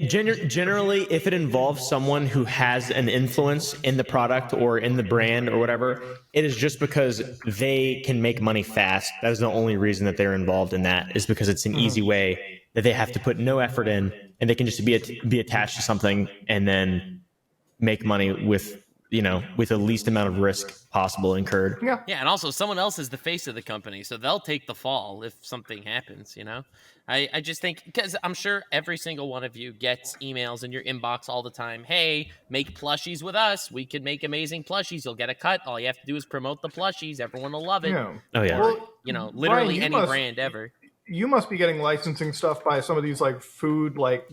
generally, if it involves someone who has an influence in the product or in the brand or whatever, it is just because they can make money fast. That is the only reason that they're involved in that, is because it's an easy way that they have to put no effort in, and they can just be attached to something and then make money with the least amount of risk possible incurred. Yeah, and also someone else is the face of the company, so they'll take the fall if something happens, I just think, because I'm sure every single one of you gets emails in your inbox all the time. Hey, make plushies with us. We can make amazing plushies. You'll get a cut. All you have to do is promote the plushies. Everyone will love it. Yeah. Oh, yeah. Well, literally Brian, any brand ever. You must be getting licensing stuff by some of these food brands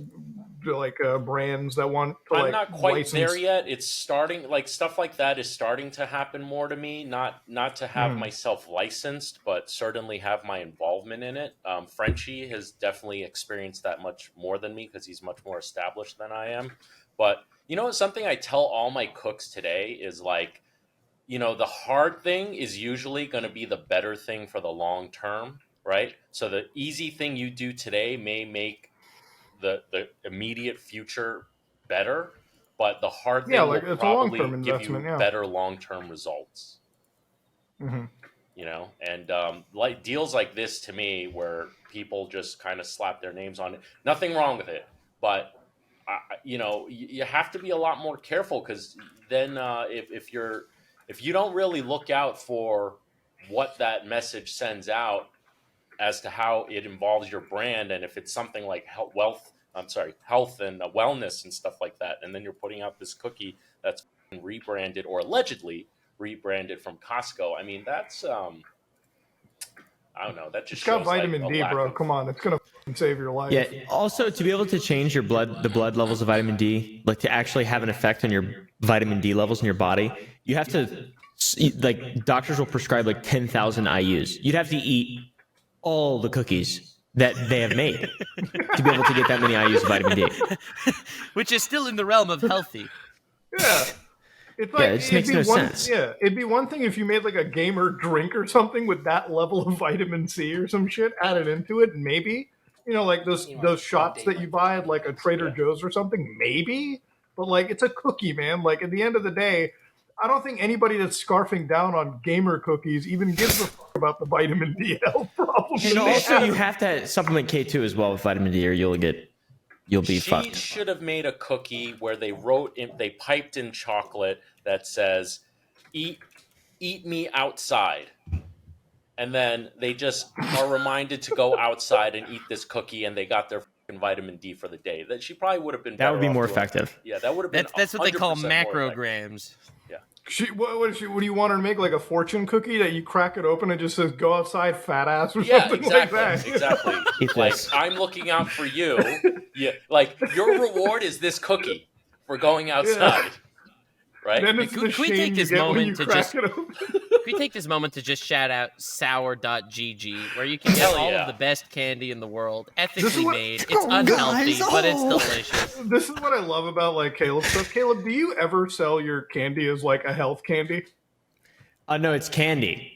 that want to I'm not quite license. there yet. It's starting, stuff like that is starting to happen more to me. Not to have myself licensed, but certainly have my involvement in it. Frenchie has definitely experienced that much more than me because he's much more established than I am. But something I tell all my cooks today is the hard thing is usually going to be the better thing for the long term, right? So the easy thing you do today may make the immediate future better, but the hard thing will probably give you better long-term results. Mm-hmm. And deals like this, to me, where people just kind of slap their names on it, nothing wrong with it, but you have to be a lot more careful, because then if you don't really look out for what that message sends out as to how it involves your brand, and if it's something like health and wellness and stuff like that, and then you're putting out this cookie that's rebranded or allegedly rebranded from Costco. I mean, that's I don't know. That just shows got vitamin D, bro. Come on, it's gonna save your life. Yeah. Also, to be able to change the blood levels of vitamin D, to actually have an effect on your vitamin D levels in your body, you have to doctors will prescribe 10,000 IUs. You'd have to eat all the cookies that they have made to be able to get that many IUs of vitamin D, which is still in the realm of healthy. Yeah. It's it just makes no sense. Yeah, it'd be one thing if you made a gamer drink or something with that level of vitamin C or some shit added into it, maybe. Those shots that you buy at a Trader Joe's or something, maybe. But it's a cookie, man. At the end of the day, I don't think anybody that's scarfing down on gamer cookies even gives a fuck about the vitamin D health problems. And also, you have to supplement K2 as well with vitamin D, or you'll be fucked. She should have made a cookie where they piped in chocolate that says, "Eat me outside," and then they just are reminded to go outside and eat this cookie, and they got their vitamin D for the day. That she probably would have been. That would be more effective. Yeah, that would have been. That's what they call macrograms. Yeah. What do you want her to make, like a fortune cookie that you crack it open and it just says "Go outside, fat ass" or something like that? Exactly. Like, I'm looking out for you. Yeah, like your reward is this cookie for going outside. Yeah. Right? Then it's Can we take this moment to just shout out sour.gg, where you can get all of the best candy in the world, ethically made. It's unhealthy, but it's delicious. This is what I love about like Caleb stuff. Caleb, do you ever sell your candy as like a health candy? No, it's candy.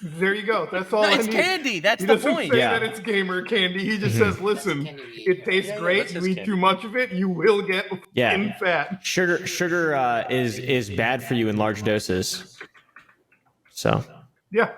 There you go. That's all. It's candy. That's the point. He doesn't say that it's gamer candy. He just says, "Listen, it tastes great. You eat too much of it, you will get fat." Sugar is bad for you in large doses. So yeah,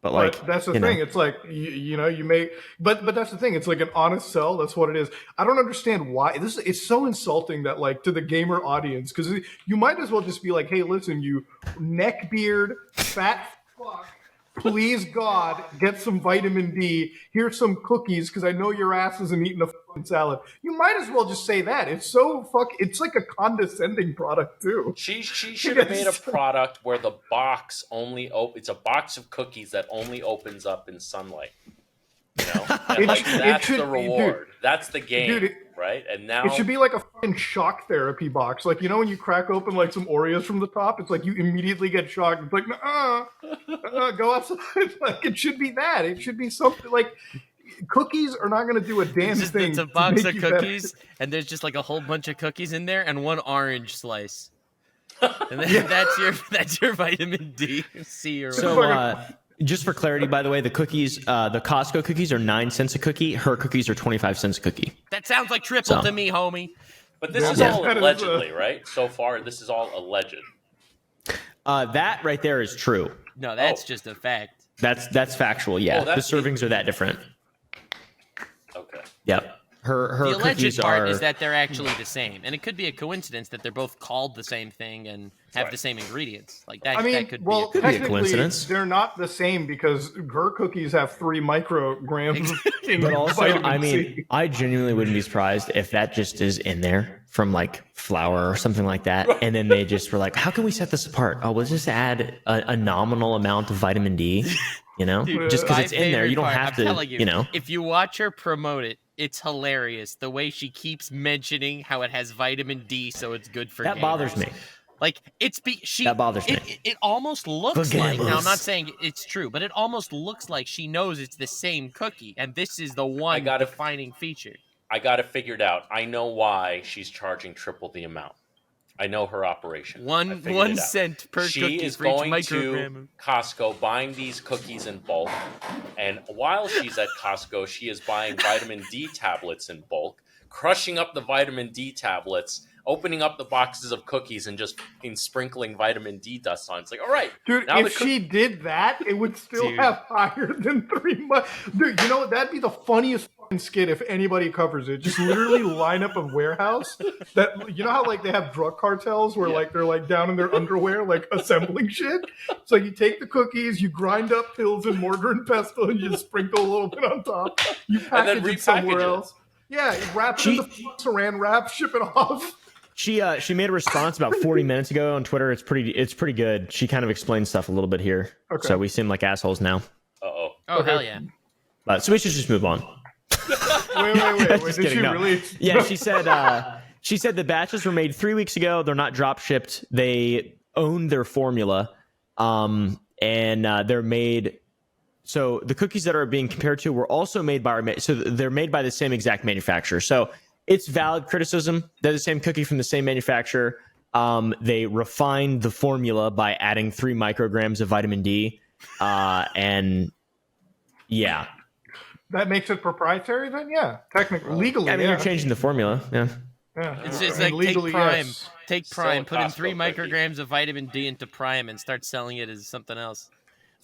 but like that's the thing. It's like you may, but that's the thing. It's like an honest sell. That's what it is. I don't understand why it's so insulting that like to the gamer audience, because you might as well just be like, "Hey, listen, you neckbeard fat fuck. Please, God, get some vitamin D. Here's some cookies because I know your ass isn't eating a fucking salad." You might as well just say that. It's so it's like a condescending product too. She should have made a product where the box it's a box of cookies that only opens up in sunlight. You know, and that's the reward. Dude, that's the game, right? And now it should be like a fucking shock therapy box. Like, when you crack open like some Oreos from the top, it's like you immediately get shocked. It's like, go outside. Like, it should be that. It should be something like cookies are not going to do a damn thing. It's a box of cookies, and there's just like a whole bunch of cookies in there, and one orange slice. And then that's your vitamin D, C or whatever. So, just for clarity, by the way, the cookies, the Costco cookies are 9 cents a cookie. Her cookies are 25 cents a cookie. That sounds like triple to me, homie. But this is all allegedly, right? So far, this is all alleged. That right there is true. No, that's just a fact. That's factual. Yeah, the servings are that different. Okay. Yep. Her the alleged cookies part is that they're actually the same, and it could be a coincidence that they're both called the same thing and have the same ingredients. Like that. That could be a coincidence. They're not the same because her cookies have 3 micrograms. But also, I genuinely wouldn't be surprised if that just is in there from like flour or something like that, and then they just were like, "How can we set this apart? Oh, we'll just add a nominal amount of vitamin D." Dude, just because it's in there, you don't have to. If you watch her promote it, it's hilarious the way she keeps mentioning how it has vitamin D, so it's good for. That bothers me. Like that bothers me. It almost looks like. Now, I'm not saying it's true, but it almost looks like she knows it's the same cookie, and this is the one defining feature. I got it figured out. I know why she's charging triple the amount. I know her operation. 1 cent per cookie. She is going to Costco, buying these cookies in bulk, and while she's at Costco, she is buying vitamin D tablets in bulk, crushing up the vitamin D tablets, opening up the boxes of cookies, and just sprinkling vitamin D dust on. It's like, all right, dude. If she did that, it would still have higher than 3 months. Dude, that'd be the funniest skit if anybody covers it. Just literally line up a warehouse that how like they have drug cartels where like they're like down in their underwear like assembling shit. So you take the cookies, you grind up pills and mortar and pestle, and you sprinkle a little bit on top. You package it somewhere else. Yeah, you wrap it in the saran wrap, ship it off. She made a response about 40 minutes ago on Twitter. It's pretty good. She kind of explained stuff a little bit here. Okay. So we seem like assholes now. Oh, hell yeah. So we should just move on. Wait. Did she really? Yeah, she said the batches were made 3 weeks ago. They're not drop shipped. They own their formula, and they're made. So the cookies that are being compared to were also made by so they're made by the same exact manufacturer. So it's valid criticism. They're the same cookie from the same manufacturer. They refined the formula by adding 3 micrograms of vitamin D, and yeah. That makes it proprietary then? Yeah, technically. Legally, you're changing the formula, yeah. Yeah. It's I mean, like take legally, Prime, yes. take Still Prime, a put in Costco 3 cookie. micrograms of vitamin D into Prime, and start selling it as something else.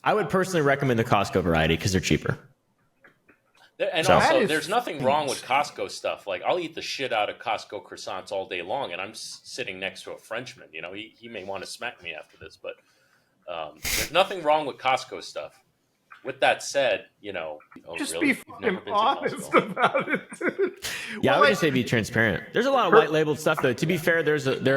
I would personally recommend the Costco variety because they're cheaper. And So- also, That is there's nothing wrong with Costco stuff. Like, I'll eat the shit out of Costco croissants all day long, and I'm sitting next to a Frenchman. You know, he may want to smack me after this, but there's nothing wrong with Costco stuff. With that said, you know, Just really? be You've never fucking been to honest Costco? about it. Yeah, Well, I would just say be transparent. There's a lot of white labeled stuff though. To be fair, there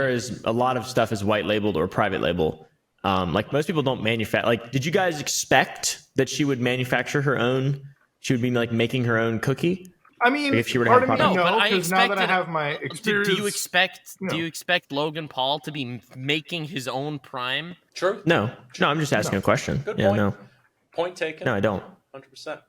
is a lot of stuff is white labeled or private label. Like most people don't manufacture. Like, did you guys expect that she would manufacture her own? She would be like making her own cookie. I mean, If she were to part have of me product. No, but I because now that I expected- have my experience, Do you expect? No. Do you expect Logan Paul to be making his own Prime? True. No, I'm just asking a question. Good Yeah, point. no, Point taken. no, I don't. 100%.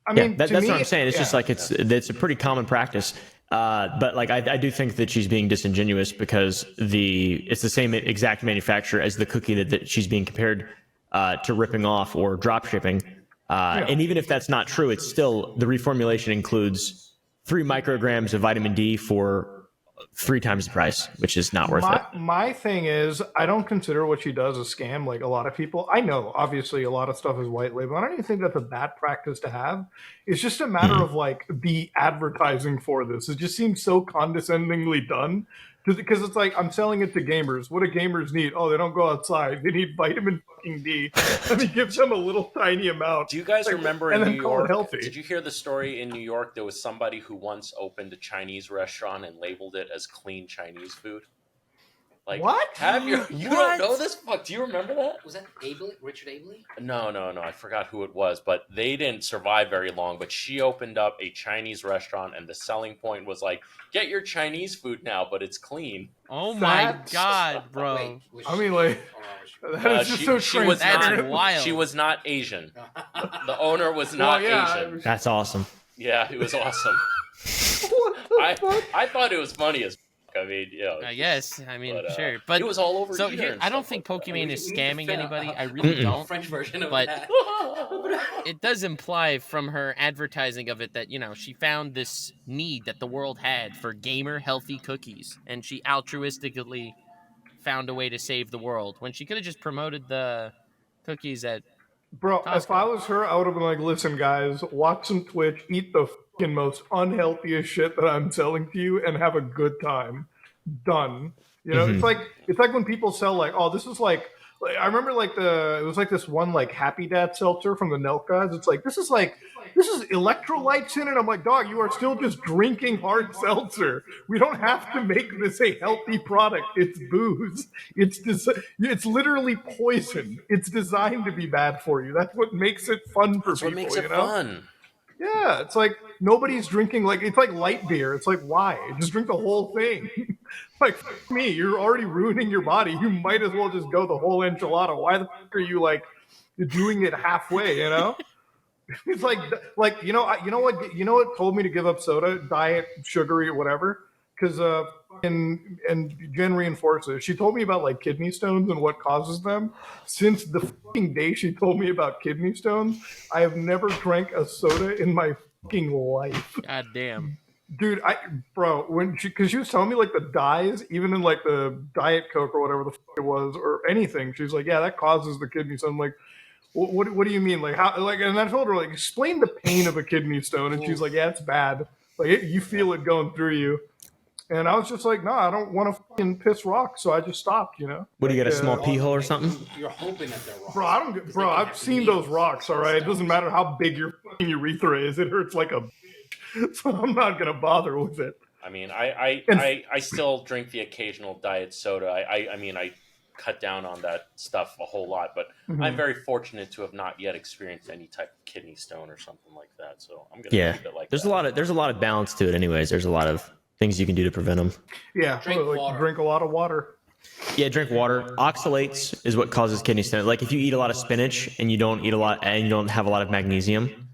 I Yeah, mean, to that's me, what I'm saying. It's yeah. just like it's a pretty common practice. But like I do think that she's being disingenuous because it's the same exact manufacturer as the cookie that she's being compared to ripping off or drop shipping. And even if that's not true, it's still the reformulation includes 3 micrograms of vitamin D for 3 times the price, which is not worth it. My thing is, I don't consider what she does a scam like a lot of people. I know, obviously, a lot of stuff is white label. I don't even think that's a bad practice to have. It's just a matter of like the advertising for this. It just seems so condescendingly done. Because it's like, I'm selling it to gamers. What do gamers need? Oh, they don't go outside. They need vitamin fucking D. Let me give them a little tiny amount. Do you guys remember and in then New call it York? healthy. Did you hear the story in New York? There was somebody who once opened a Chinese restaurant and labeled it as clean Chinese food. Like, What? You What? don't know this? Fuck, do you remember that? Was that Abley? Richard Abley? No. I forgot who it was, but they didn't survive very long. But she opened up a Chinese restaurant, and the selling point was like, get your Chinese food now, but it's clean. Oh my That's- God, bro! Wait, was I she- mean, like, oh, no, was that is just so she was transparent. That's wild. She was not Asian. she- The owner was not Well, yeah, Asian. That's awesome. Yeah, it was awesome. What the fuck? I thought it was funny as fuck. I mean, you know, I guess. I mean, but, sure, but it was all over. so here here, and I don't stuff think like that. Pokimane is We need to scamming fit anybody. a- I really a don't. French version of But- that. It does imply from her advertising of it that, you know, she found this need that the world had for gamer healthy cookies, and she altruistically found a way to save the world when she could have just promoted the cookies at. Bro, if Costco. I was her, I would have been like, listen, guys, watch some Twitch, eat the fucking most unhealthiest shit that I'm selling to you, and have a good time. Done. You know, it's like when people sell like, oh, this is like I remember like it was like this one like Happy Dad seltzer from the Nelk guys. It's like this is electrolytes in it. I'm like, dog, you are still just drinking hard seltzer. We don't have to make this a healthy product. It's booze. It's literally poison. It's designed to be bad for you. That's what makes it fun for That's people. what makes you it know? fun. Yeah, it's like nobody's drinking it's like light beer. It's like why? Just drink the whole thing. Like fuck me, you're already ruining your body. You might as well just go the whole enchilada. Why the fuck are you like doing it halfway? You know, it's like you know what told me to give up soda, diet, sugary, or whatever, because and Jen reinforces. She told me about like kidney stones and what causes them. Since the fucking day she told me about kidney stones, I have never drank a soda in my fucking life. God damn. Dude, because she was telling me like the dyes, even in like the Diet Coke or whatever the fuck it was, or anything. She's like, yeah, that causes the kidney stone. I'm like, what do you mean? Like how? Like, and I told her like, explain the pain of a kidney stone, and she's like, yeah, it's bad. Like you feel it going through you. And I was just like, no, I don't want to fucking piss rocks, so I just stopped. You know. What do you got, a small pee hole or something? You're hoping that they're wrong. Bro, I've seen those rocks. All right, it doesn't matter how big your fucking urethra is; it hurts like a. So I'm not gonna bother with it. I mean, I still drink the occasional diet soda. I mean, I cut down on that stuff a whole lot, but I'm very fortunate to have not yet experienced any type of kidney stone or something like that. So I'm gonna leave it like there's that. there's a lot of balance to it. Anyways, there's a lot of things you can do to prevent them. Yeah, Drink water. drink a lot of water. Yeah, drink water. Oxalates is what causes kidney stones. Like if you eat a lot of spinach and you don't eat a lot and you don't have a lot of magnesium,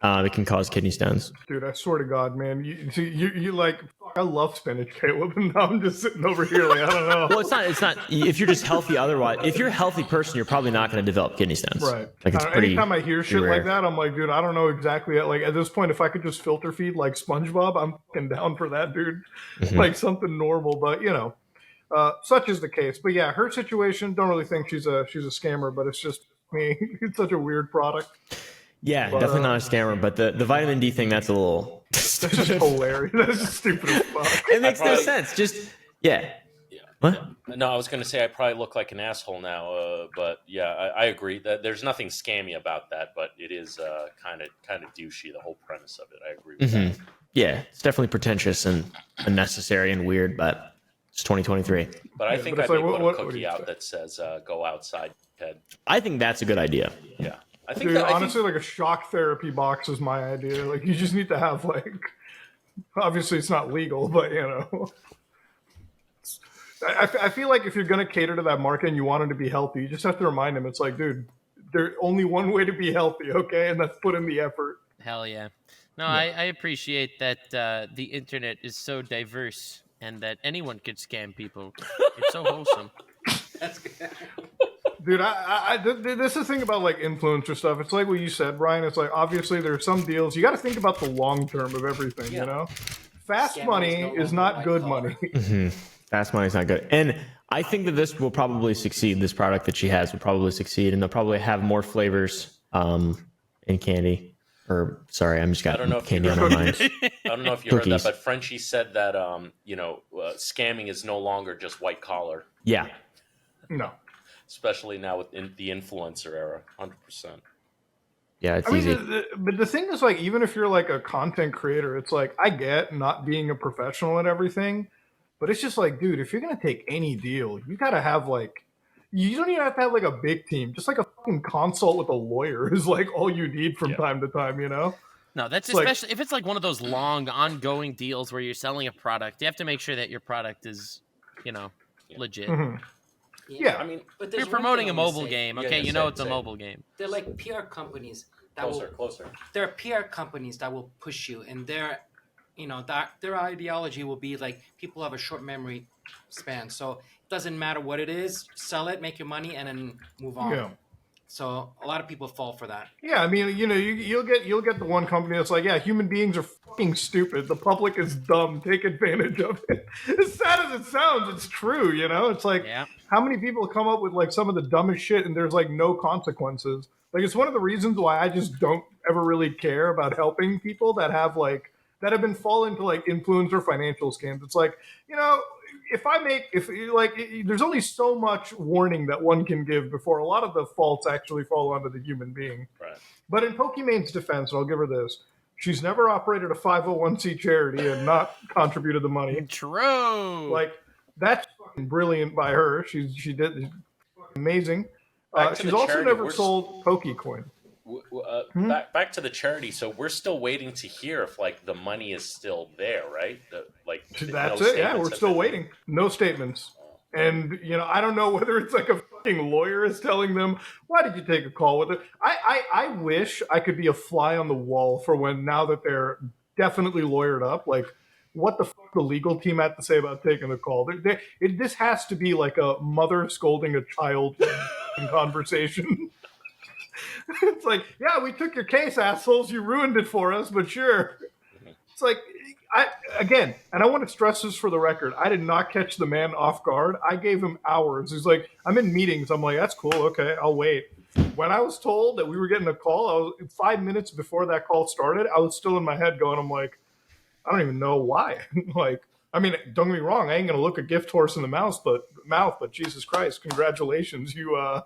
it can cause kidney stones. Dude, I swear to God, man, you like I love spinach, Caleb, and now I'm just sitting over here like, I don't know. Well, it's not. If you're just healthy otherwise, if you're a healthy person, you're probably not going to develop kidney stones. Right. Like it's pretty. Anytime I hear shit rare. like that, I'm like, dude, I don't know exactly. Like at this point, if I could just filter feed like SpongeBob, I'm fucking down for that, dude. Like something normal, but you know, such is the case. But yeah, her situation, don't really think she's a scammer, but it's just me. It's such a weird product. Yeah, but, definitely not a scammer. But the vitamin D thing, that's a little. That's just hilarious. That's just stupid as fuck. It makes no sense. Just yeah. What? No, I was going to say I probably look like an asshole now, but yeah, I agree that there's nothing scammy about that, but it is kind of douchey, the whole premise of it. I agree with that. Yeah, it's definitely pretentious and unnecessary and weird, but it's 2023. But I think I'd be put a cookie out that says "Go outside, Ted." I think that's a good idea. Yeah, I think Dude, that, honestly, like a shock therapy box is my idea. Like you just need to have like, obviously it's not legal, but you know. I feel like if you're going to cater to that market and you want them to be healthy, you just have to remind them. It's like, dude, there's only one way to be healthy, okay? And that's put in the effort. Hell yeah. No, yeah. I appreciate that the internet is so diverse and that anyone could scam people. It's so wholesome. That's good. Dude, this is the thing about like influencer stuff. It's like what you said, Brian. It's like obviously there's some deals. You got to think about the long term of everything, you know? Fast money is not good money. Fast money's not good. And I think that this will probably succeed. This product that she has will probably succeed, and they'll probably have more flavors in candy. Or sorry, I'm just got candy on my mind. I don't know if you heard that, but Frenchie said that scamming is no longer just white collar. Yeah. No. Especially now with the influencer era, 100%. Yeah, it's easy. But the thing is, like, even if you're like a content creator, it's like I get not being a professional and everything. But it's just like, dude, if you're going to take any deal, you got to have like, you don't even have to have like a big team. Just like a fucking consult with a lawyer is like all you need from time to time, you know? No, that's especially if it's like one of those long ongoing deals where you're selling a product. You have to make sure that your product is, legit. Yeah. I mean, but you're promoting a mobile game. Okay, it's a mobile game. They're like PR companies that closer. There are PR companies that will push you, and they're that their ideology will be like people have a short memory span, so it doesn't matter what it is, sell it, make your money, and then move on. Yeah. So a lot of people fall for that. Yeah, I mean, you'll get the one company that's like, yeah, human beings are fucking stupid. The public is dumb. Take advantage of it. As sad as it sounds, it's true. It's like how many people come up with like some of the dumbest shit, and there's like no consequences. Like it's one of the reasons why I just don't ever really care about helping people that have been fallen into like influencer financial scams. It's like, there's only so much warning that one can give before a lot of the faults actually fall onto the human being. Right. But in Pokimane's defense, and I'll give her this, she's never operated a 501c charity and not contributed the money. True. Like that's fucking brilliant by her. She did amazing. She's also never sold Pokecoin. Back to the charity. So we're still waiting to hear if like the money is still there, right? That's it. Yeah, we're still waiting. No statements. And I don't know whether it's like a fucking lawyer is telling them, why did you take a call with it? I wish I could be a fly on the wall for now that they're definitely lawyered up. Like what the fuck the legal team had to say about taking the call. This has to be like a mother scolding a child conversation. It's like, yeah, we took your case, assholes. You ruined it for us, but sure. It's like, and I want to stress this for the record. I did not catch the man off guard. I gave him hours. He's like, I'm in meetings. I'm like, that's cool. Okay, I'll wait. When I was told that we were getting a call, 5 minutes before that call started, I was still in my head going, I'm like, I don't even know why. Like, I mean, don't get me wrong. I ain't going to look a gift horse in the mouth, but Jesus Christ, congratulations. You're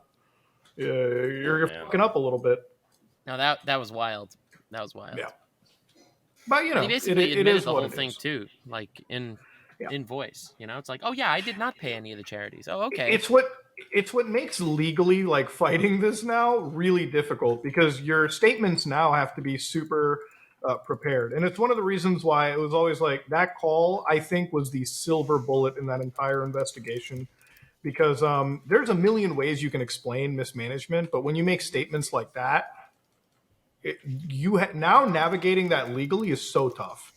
fucking up a little bit. No, that was wild. That was wild. Yeah. But he basically admitted the whole thing too, like in voice. It's like, oh yeah, I did not pay any of the charities. Oh, okay. It's what makes legally like fighting this now really difficult because your statements now have to be super prepared, and it's one of the reasons why it was always like that call. I think was the silver bullet in that entire investigation. Because there's a million ways you can explain mismanagement, but when you make statements like that, now navigating that legally is so tough.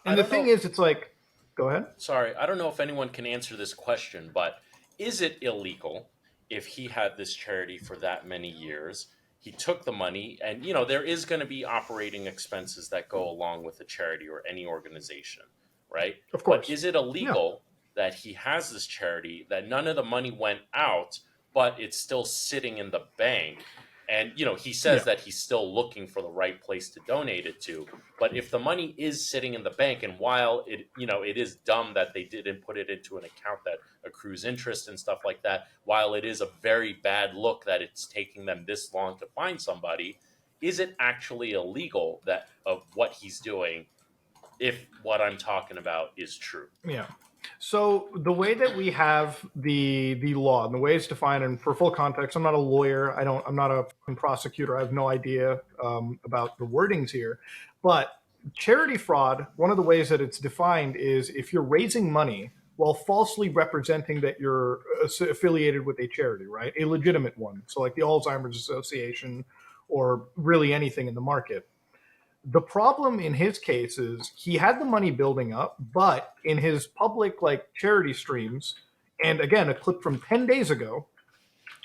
And the thing is, it's like Go ahead. Sorry, I don't know if anyone can answer this question, but is it illegal if he had this charity for that many years? He took the money, and there is going to be operating expenses that go along with a charity or any organization, right? Of course. But is it illegal that he has this charity, that none of the money went out, but it's still sitting in the bank? And he says that he's still looking for the right place to donate it to. But if the money is sitting in the bank, and while it is dumb that they didn't put it into an account that accrues interest and stuff like that, while it is a very bad look that it's taking them this long to find somebody, is it actually illegal that of what he's doing, if what I'm talking about is true? Yeah. So the way that we have the law and the way it's defined, and for full context, I'm not a lawyer. I'm not a prosecutor. I have no idea about the wordings here. But charity fraud, one of the ways that it's defined is if you're raising money while falsely representing that you're affiliated with a charity, right? A legitimate one. So like the Alzheimer's Association or really anything in the market. The problem in his case is he had the money building up, but in his public charity streams, and again, a clip from 10 days ago,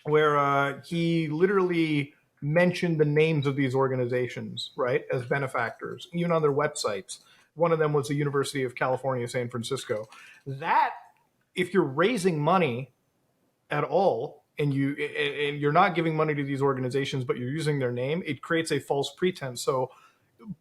where he literally mentioned the names of these organizations, right, as benefactors, even on their websites. One of them was the University of California, San Francisco. That, if you're raising money at all, and you're not giving money to these organizations, but you're using their name, it creates a false pretense. So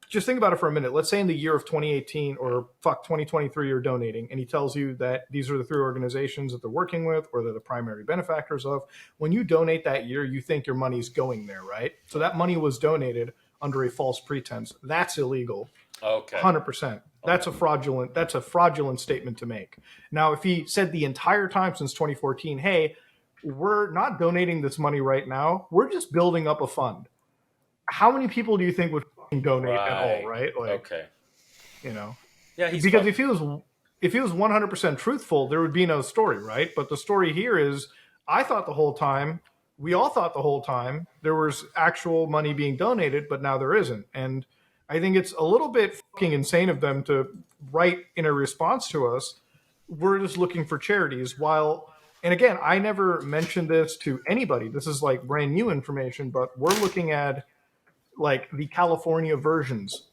just think about it for a minute. Let's say in the year of 2018 or 2023, you're donating, and he tells you that these are the 3 organizations that they're working with or they're the primary benefactors of. When you donate that year, you think your money's going there, right? So that money was donated under a false pretense. That's illegal. Okay. 100%. That's a fraudulent statement to make. Now, if he said the entire time since 2014, hey, we're not donating this money right now, we're just building up a fund. How many people do you think would donate at all, right? Okay. Yeah, because if he was 100% truthful, there would be no story, right? But the story here is, we all thought the whole time there was actual money being donated, but now there isn't. And I think it's a little bit fucking insane of them to write in a response to us, we're just looking for charities, and again, I never mentioned this to anybody. This is brand new information, but we're looking at the California versions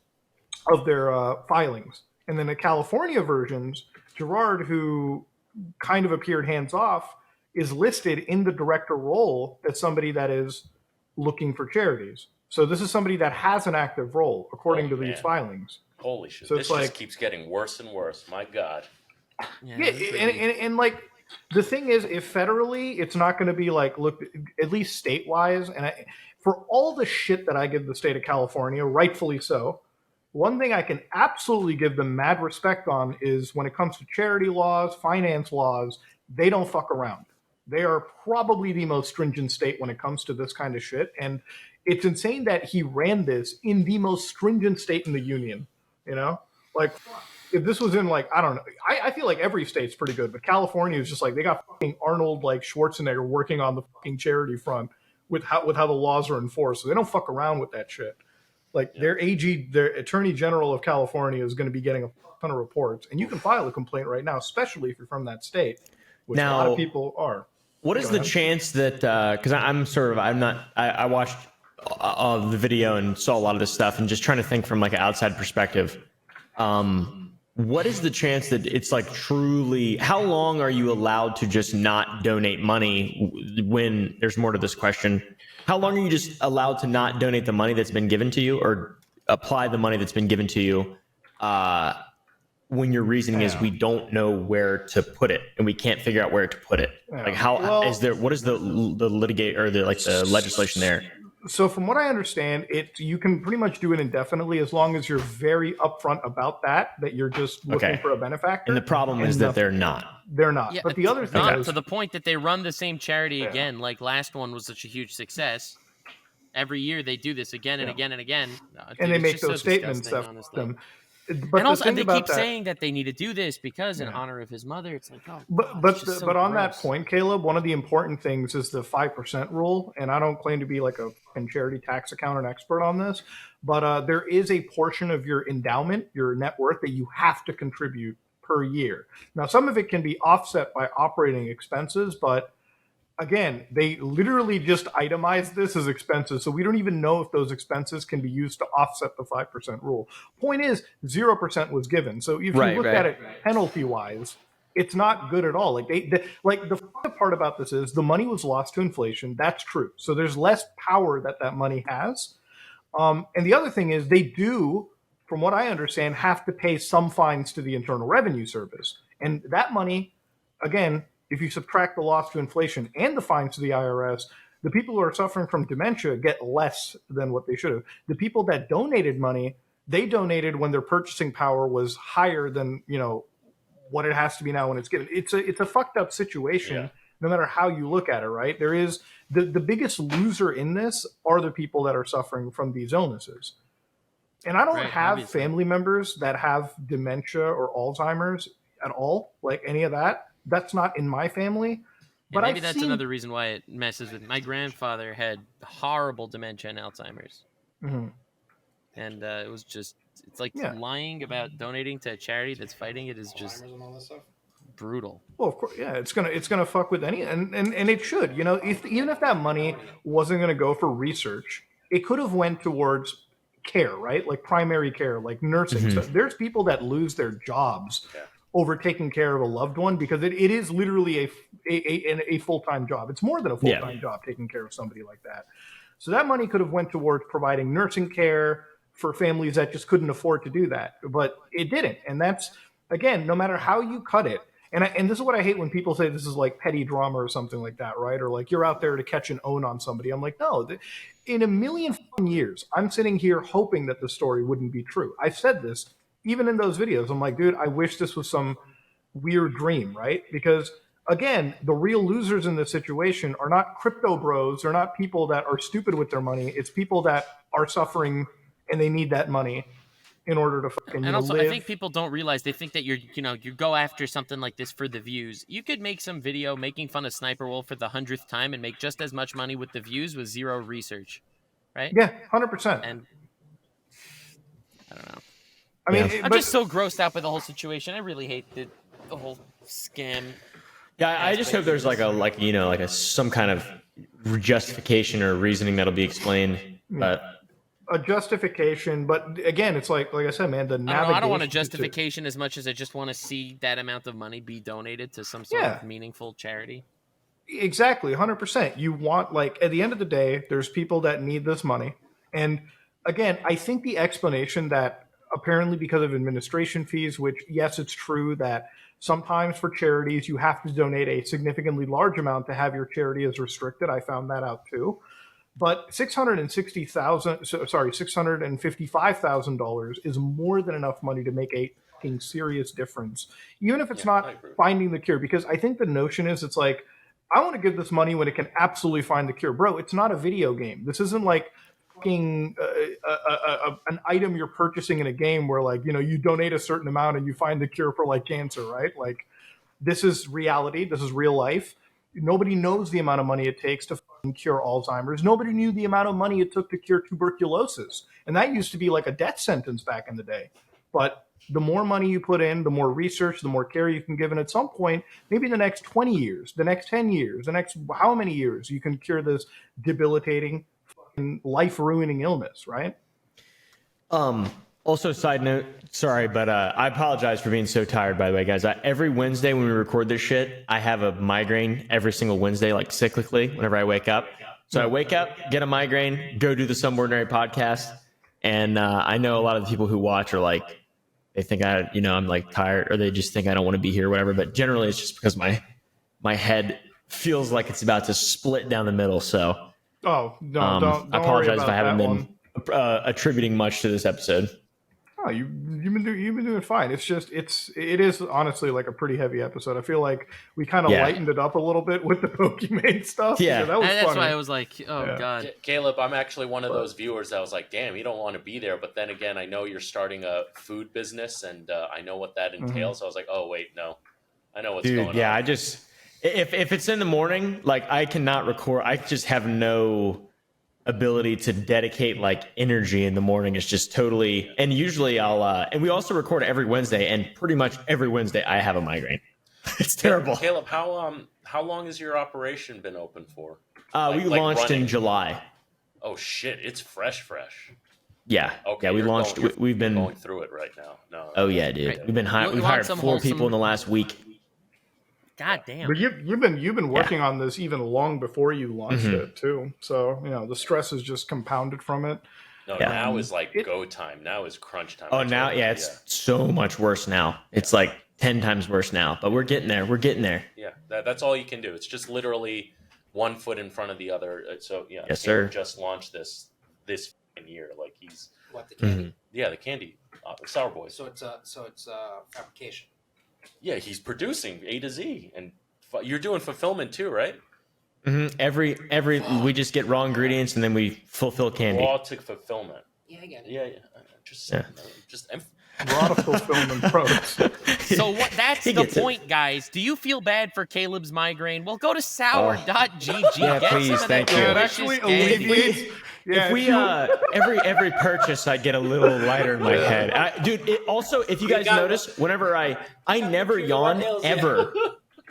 of their filings. And then the California versions, Gerard, who kind of appeared hands-off, is listed in the director role as somebody that is looking for charities. So this is somebody that has an active role, according to these filings. Holy shit. So this just keeps getting worse and worse. My God. Yeah, and the thing is, if federally, it's not going to be look, at least state-wise, and for all the shit that I give the state of California, rightfully so, one thing I can absolutely give them mad respect on is when it comes to charity laws, finance laws, they don't fuck around. They are probably the most stringent state when it comes to this kind of shit. And it's insane that he ran this in the most stringent state in the union, if this was in I don't know, I feel like every state's pretty good, but California is just they got fucking Arnold Schwarzenegger working on the fucking charity front with how the laws are enforced. So they don't fuck around with that shit. Their Attorney General of California is going to be getting a ton of reports, and you can file a complaint right now, especially if you're from that state, which a lot of people are. What is the chance that because I watched the video and saw a lot of this stuff and just trying to think from an outside perspective. What is the chance that it's truly, how long are you allowed to just not donate money when there's more to this question? How long are you just allowed to not donate the money that's been given to you or apply the money that's been given to you when your reasoning is we don't know where to put it and we can't figure out where to put it? What is the litigate or the legislation there? So from what I understand, you can pretty much do it indefinitely as long as you're very upfront about that you're just looking for a benefactor. And the problem is that they're not. They're not. Yeah, but the other thing is, to the point that they run the same charity again. Last one was such a huge success. Every year they do this again and again and again. And they make those statements of them. But and they keep saying that they need to do this because in honor of his mother. It's but on that point, Caleb, one of the important things is the 5% rule. And I don't claim to be a charity tax accountant expert on this, but there is a portion of your endowment, your net worth, that you have to contribute per year. Now, some of it can be offset by operating expenses, but again, they literally just itemize this as expenses, so we don't even know if those expenses can be used to offset the 5% rule. Point is, 0% was given. So if you look at it penalty-wise, it's not good at all. Like the fucked part about this is the money was lost to inflation. That's true. So there's less power that money has. And the other thing is they do, from what I understand, have to pay some fines to the Internal Revenue Service. And that money, again, if you subtract the loss to inflation and the fines to the IRS, the people who are suffering from dementia get less than what they should have. The people that donated money, they donated when their purchasing power was higher than, what it has to be now when it's given. It's a fucked up situation, no matter how you look at it, right? There is the biggest loser in this are the people that are suffering from these illnesses. And I don't have family members that have dementia or Alzheimer's at all, like any of that. That's not in my family. But maybe that's another reason why it messes with my grandfather had horrible dementia and Alzheimer's. Mm-hmm. And it was just, it's like lying about donating to a charity that's fighting it is just brutal. Well, of course, it's gonna fuck with any, and it should. Even if that money wasn't gonna go for research, it could have went towards care, right? Like primary care, like nursing. Mm-hmm. So there's people that lose their jobs over taking care of a loved one because it is literally a full-time job. It's more than a full-time job taking care of somebody like that. So that money could have went towards providing nursing care for families that just couldn't afford to do that, but it didn't. And that's, again, no matter how you cut it. And this is what I hate when people say this is like petty drama or something like that, right? Or like you're out there to catch an own on somebody. I'm like, no, in a million years, I'm sitting here hoping that the story wouldn't be true. I've said this even in those videos. I'm like, dude, I wish this was some weird dream, right? Because again, the real losers in this situation are not crypto bros. They're not people that are stupid with their money. It's people that are suffering and they need that money in order to fucking and also live. I think people don't realize, they think that you go after something like this for the views. You could make some video making fun of Sniper Wolf for the 100th time and make just as much money with the views with zero research, right? Yeah, 100%. And I don't know. I mean, I'm just so grossed out by the whole situation. I really hate the whole scam. Yeah, I just hope there's some kind of justification or reasoning that'll be explained. But a justification, but again, it's like I said, man, the navigation. I don't want a justification as much as I just want to see that amount of money be donated to some sort of meaningful charity. Exactly, 100%. You want, like, at the end of the day, there's people that need this money. And again, I think the explanation that apparently because of administration fees, which, yes, it's true that sometimes for charities, you have to donate a significantly large amount to have your charity as restricted. I found that out too. But $655,000 is more than enough money to make a fucking serious difference, even if it's not finding the cure. Because I think the notion is, it's like, I want to give this money when it can absolutely find the cure. Bro, it's not a video game. This isn't like fucking an item you're purchasing in a game where, like, you donate a certain amount and you find the cure for, like, cancer, right? Like, this is reality. This is real life. Nobody knows the amount of money it takes to cure Alzheimer's. Nobody knew the amount of money it took to cure tuberculosis. And that used to be like a death sentence back in the day. But the more money you put in, the more research, the more care you can give. And at some point, maybe the next 20 years, the next 10 years, the next how many years, you can cure this debilitating, life-ruining illness, right? Also, side note, sorry, but I apologize for being so tired, by the way, guys. Every Wednesday when we record this shit, I have a migraine every single Wednesday, like cyclically, whenever I wake up. So I wake up, get a migraine, go do the Some Ordinary podcast. And I know a lot of the people who watch are like, they think I'm like tired, or they just think I don't want to be here or whatever. But generally, it's just because my head feels like it's about to split down the middle. So don't I apologize if I haven't been attributing much to this episode. Oh, you've been doing fine. It's just it is honestly like a pretty heavy episode. I feel like we kind of lightened it up a little bit with the Pokimane stuff. Yeah, that was that's funny. why I was like, god, Caleb, I'm actually one of those viewers that was like, damn, you don't want to be there. But then again, I know you're starting a food business, and I know what that entails. So I was like, oh wait, no, I know what's going on. Yeah, I just if it's in the morning, like I cannot record. I just have no ability to dedicate like energy in the morning is just totally. And usually I'll and we also record every Wednesday, and pretty much every Wednesday I have a migraine. It's terrible. Caleb, how long has your operation been open for? We launched in July. Oh shit, it's fresh. Yeah. Okay. Yeah, we launched. We've been going through it right now. No. Oh yeah, dude. We've been we've hired 4 people in the last week. God damn. But you've been working on this even long before you launched it too. So the stress is just compounded from it. No, now is like go time. Now is crunch time. Oh, now it's so much worse now. It's like 10 times worse now. But we're getting there. Yeah, that's all you can do. It's just literally one foot in front of the other. So yeah, yes, sir. Just launched this year. Like he's the candy. Yeah, the candy, Sour Boys. So it's fabrication. Yeah, he's producing A to Z, and you're doing fulfillment too, right? Every we just get raw ingredients and then we fulfill candy. Raw to fulfillment. Yeah, I get it. Yeah. Just raw to fulfillment products. So that's the point, guys. Do you feel bad for Caleb's migraine? Well, go to sour.gg. Yeah, please, thank you. It actually alleviates. Yeah, if we every purchase, I get a little lighter in my head, dude. Also, if you guys notice, whenever I never yawn ever,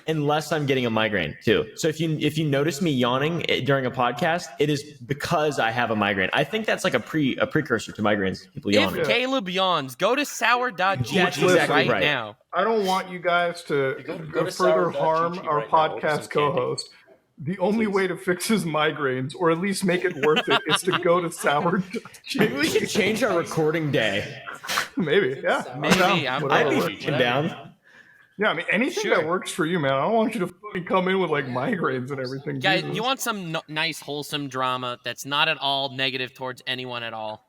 unless I'm getting a migraine too. So if you notice me yawning during a podcast, it is because I have a migraine. I think that's like a precursor to migraines. People yawning. If Caleb yawns, go to sour.gg right now. I don't want you guys to go further harm our podcast co-host. The only way to fix his migraines, or at least make it worth it, is to go to sour. Maybe we should change our recording day. Maybe, yeah. Maybe. I'd be down. Yeah, I mean, anything that works for you, man. I don't want you to fucking come in with like migraines and everything. Guys, you want some nice, wholesome drama that's not at all negative towards anyone at all?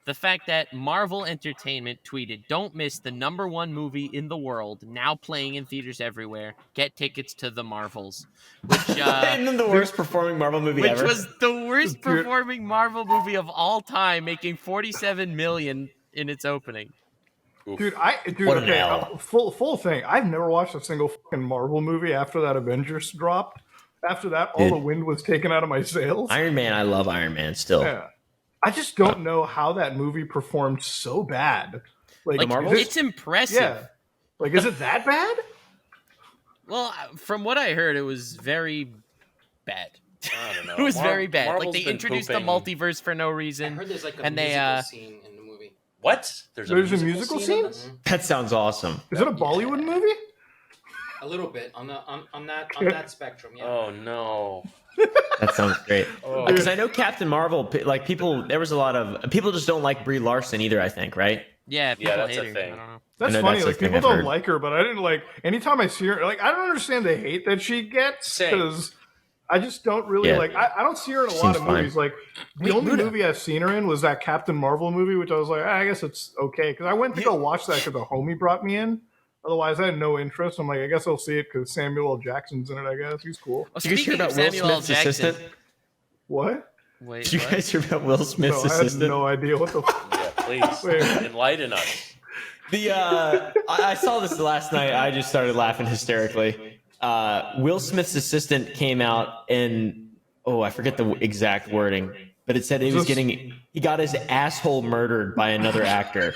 The fact that Marvel Entertainment tweeted, "Don't miss the #1 movie in the world, now playing in theaters everywhere. Get tickets to the Marvels." Which, and then the worst performing Marvel movie ever. Which was the worst performing Marvel movie of all time, making $47 million in its opening. Dude, full thing. I've never watched a single fucking Marvel movie after that Avengers dropped. After that, all the wind was taken out of my sails. Iron Man, I love Iron Man still. Yeah. I just don't know how that movie performed so bad. Like the Marvel? It's impressive. Yeah. Like, is it that bad? Well, from what I heard, it was very bad. I don't know. It was very bad. Marvel's like they introduced the multiverse for no reason. I heard there's like a musical scene in the movie. What? There's a musical scene? That sounds awesome. Is it a Bollywood movie? A little bit on that spectrum. Yeah. Oh no. That sounds great. Because I know Captain Marvel, like there was a lot of people just don't like Brie Larson either. I think, right? Yeah, people that's hate a her. thing. I don't know. That's funny. Like people don't like her, but I didn't like. Anytime I see her, like I don't understand the hate that she gets because I just don't really like. I don't see her in a lot of movies. Like the only movie I've seen her in was that Captain Marvel movie, which I was like, I guess it's okay because I went to go watch that because a homie brought me in. Otherwise, I had no interest. I'm like, I guess I'll see it because Samuel L. Jackson's in it. I guess he's cool. Well, did you guys hear about Will Smith's assistant? What? Wait, did you guys hear about Will Smith's assistant? I had no idea what the. Yeah, please enlighten us. I saw this last night. I just started laughing hysterically. Will Smith's assistant came out and I forget the exact wording, but it said he got his asshole murdered by another actor.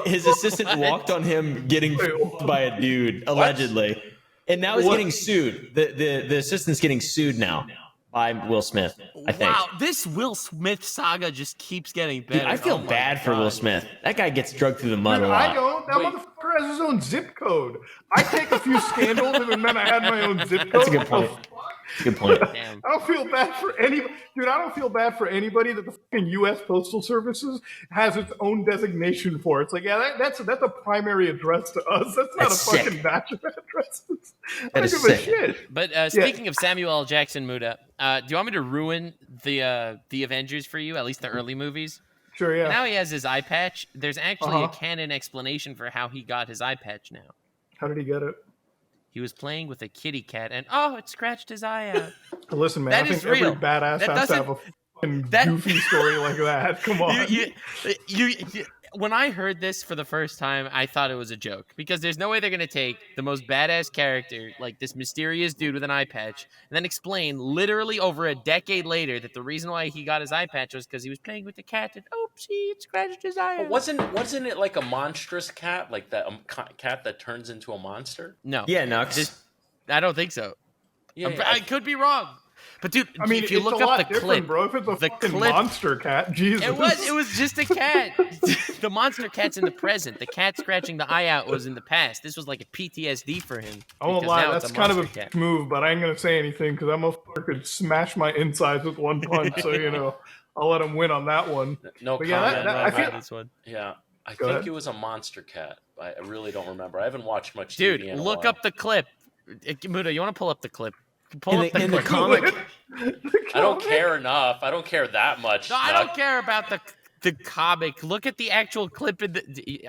His assistant walked on him getting by a dude allegedly, and now he's getting sued. The assistant's getting sued now by Will Smith. I think. Wow, this Will Smith saga just keeps getting better. Dude, I feel bad for Will Smith. That guy gets drugged through the mud a lot. I don't. That motherfucker has his own zip code. I take a few scandals and then I had my own zip code. That's a good point. Good point. Damn. I don't feel bad for anybody. Dude, I don't feel bad for anybody that the fucking U.S. Postal Services has its own designation for. It's like, yeah, that's a primary address to us. That's not a fucking batch of addresses. I don't give a shit. But speaking of Samuel L. Jackson, Muda, do you want me to ruin the Avengers for you, at least the early movies? Sure, yeah. Now he has his eye patch. There's actually a canon explanation for how he got his eye patch now. How did he get it? He was playing with a kitty cat, and it scratched his eye out. Listen, man, I think every badass has to have a fucking goofy story like that. Come on. when I heard this for the first time, I thought it was a joke because there's no way they're gonna take the most badass character, like this mysterious dude with an eye patch, and then explain literally over a decade later that the reason why he got his eye patch was because he was playing with the cat and oopsie, it scratched his eye. But wasn't it like a monstrous cat, like that cat that turns into a monster? No. Yeah, Nux. I don't think so. Yeah, I could be wrong. But dude, I mean, if you it's look a up lot the different, clip, bro. If it's a the fucking clip- monster cat, Jesus. it was just a cat. The monster cat's in the present. The cat scratching the eye out was in the past. This was like a PTSD for him. I won't because lie, now that's it's a kind of a monster cat. move, but I ain't gonna say anything because that motherfucker could smash my insides with one punch. So I'll let him win on that one. No But comment. I feel this one. Yeah, I Go think ahead. it was a monster cat. I really don't remember. I haven't watched much Dude, TV in a look while. up the clip. Muda, you want to pull up the clip? Pull In up the, in the clip. comic, I don't care enough. I don't care that much. No, I Nut. don't care about the comic. Look at the actual clip.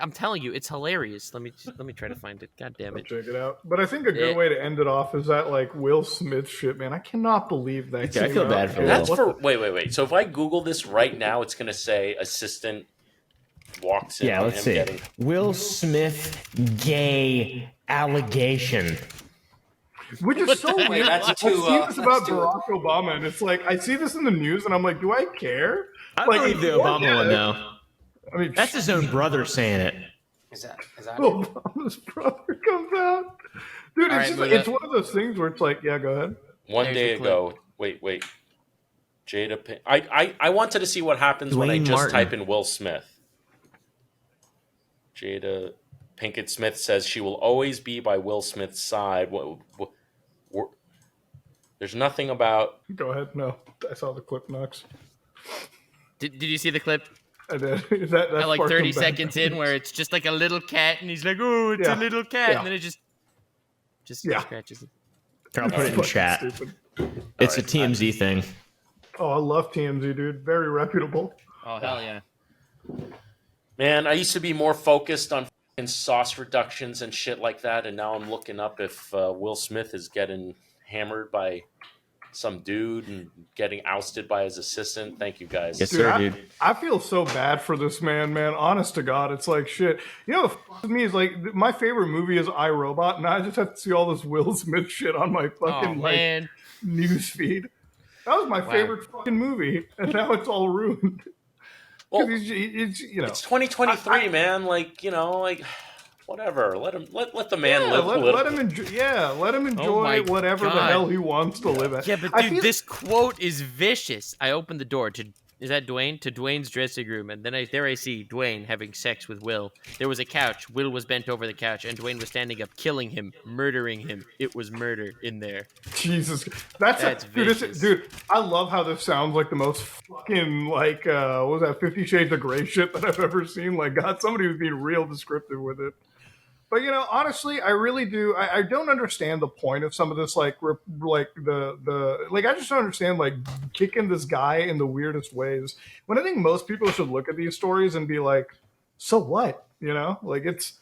I'm telling you, it's hilarious. Let me try to find it. God damn I'll it. check it out. But I think a good Yeah. way to end it off is that like Will Smith shit, man. I cannot believe that. Yeah, I came feel out. bad for That's Will. for wait. So if I Google this right now, it's gonna say assistant walks in yeah, on let's him see. getting. Will Smith gay allegation. Which is so the- weird. that's I too, see this about that's too- Barack Obama, and it's like I see this in the news, and I'm like, do I care? I Like, believe the Obama one though. I mean, That's his own brother saying it. Is that it? Obama's brother comes out, dude. All It's right, just it's one of those things where it's like, yeah, go ahead. One There's day the clip. ago, wait. Jada Pink. I wanted to see what happens when I Dwayne just Martin. type in Will Smith. Jada Pinkett Smith says she will always be by Will Smith's side. There's nothing about. Go ahead. No, I saw the clip, Knox. Did you see the clip? I did. That At like sparked 30 some bad seconds in, memories. where it's just like a little cat, and he's like, "Oh, it's Yeah. a little cat," Yeah. and then it just Yeah. scratches it. Here, I'll put it in Fucking chat. stupid. It's a TMZ thing. Oh, I love TMZ, dude. Very reputable. Oh hell yeah! Man, I used to be more focused on fucking sauce reductions and shit like that, and now I'm looking up if Will Smith is getting hammered by some dude and getting ousted by his assistant. Thank you guys. Yes, Dude, sir, dude. I feel so bad for this man. Honest to God, it's like shit. You know, what fucks me is like my favorite movie is iRobot, and I just have to see all this Will Smith shit on my Oh fucking like man, news feed. That was my favorite fucking movie, and now it's all ruined. Well, It's you know, it's 2023, man. Like, whatever. Let the man yeah, live. let him enjoy. Yeah, let him enjoy my whatever the God. hell he wants to live at. yeah, but I dude, feel- this quote is vicious. I opened the door to. Is that Dwayne? To Dwayne's dressing room, and then I see Dwayne having sex with Will. There was a couch. Will was bent over the couch, and Dwayne was standing up, killing him, murdering him. It was murder in there. Jesus, That's vicious. dude. I love how this sounds like the most fucking like what was that 50 Shades of Grey shit that I've ever seen. Like, God, somebody was being real descriptive with it. But honestly, I really do. I don't understand the point of some of this. Like I just don't understand like kicking this guy in the weirdest ways. When I think most people should look at these stories and be like, so what? Like it's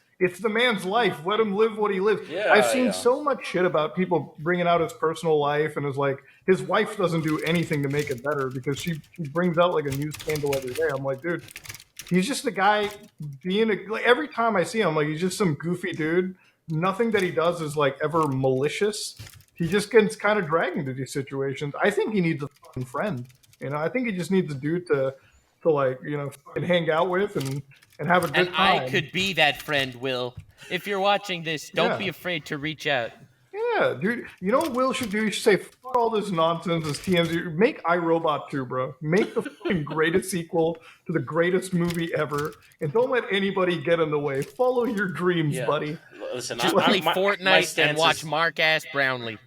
the man's life. Let him live what he lives. Yeah, I've seen yeah. so much shit about people bringing out his personal life and his wife doesn't do anything to make it better because she brings out like a new scandal every day. I'm like, dude. He's just a guy being every time I see him, like he's just some goofy dude. Nothing that he does is like ever malicious. He just gets kind of dragged into these situations. I think he needs a fucking friend. I think he just needs a dude to like fucking hang out with and have a good And time. I could be that friend, Will. If you're watching this, don't Yeah. be afraid to reach out. Yeah, dude. You know what Will should do? He should say, fuck all this nonsense, this TMZ. Make iRobot 2, bro. Make the fucking greatest sequel to the greatest movie ever. And don't let anybody get in the way. Follow your dreams, Yeah. buddy. Listen, Just I- play my Fortnite stance and watch is- Mark Ass Brownlee.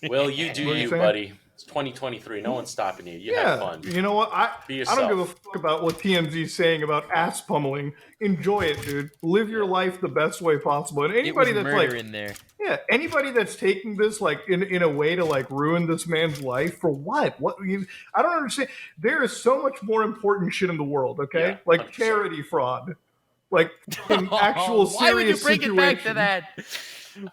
Will, you do What are you you, saying? buddy. It's 2023. No one's stopping you. You have fun. You know what? I Be don't give a yourself. fuck about what TMZ's saying about ass pummeling. Enjoy it, dude. Live your life the best way possible. And It was anybody that's murder like, in there. yeah, anybody that's taking this like in a way to like ruin this man's life for what? I don't understand. There is so much more important shit in the world. Okay, Yeah, like 100%. charity fraud, like an actual Why would you serious bring it back to situation. that?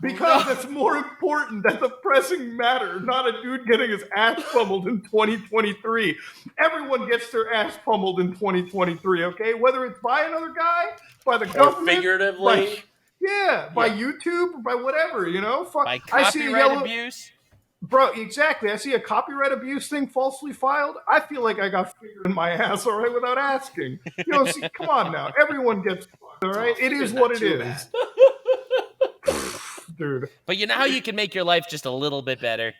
Because it's more important. That's a pressing matter, not a dude getting his ass pummeled in 2023. Everyone gets their ass pummeled in 2023, okay? Whether it's by another guy, by the government, figuratively. by YouTube, or by whatever, you know? By copyright abuse? Bro, exactly. I see a copyright abuse thing falsely filed. I feel like I got fingered in my ass, all right, without asking. You know, see, come on now. Everyone gets fucked, all right? It is what it is. Dude. But you know how you can make your life just a little bit better?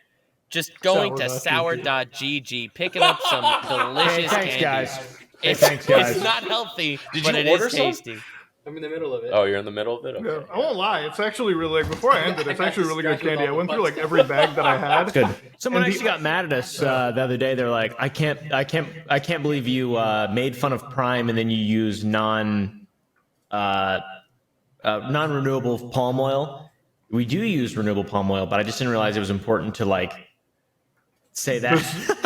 Just going to sour.gg, picking up some delicious thanks, candy. Guys. Thanks, guys. It's not healthy, but it is tasty. I'm in the middle of it. Oh, you're in the middle of it? Okay. Yeah, I won't lie. It's actually really, like, before I ended, it's actually really good candy. I went through, like, every bag that I had. Good. Someone actually got mad at us the other day. They're like, I can't believe you made fun of Prime and then you use non-renewable palm oil. We do use renewable palm oil, but I just didn't realize it was important to, like, say that.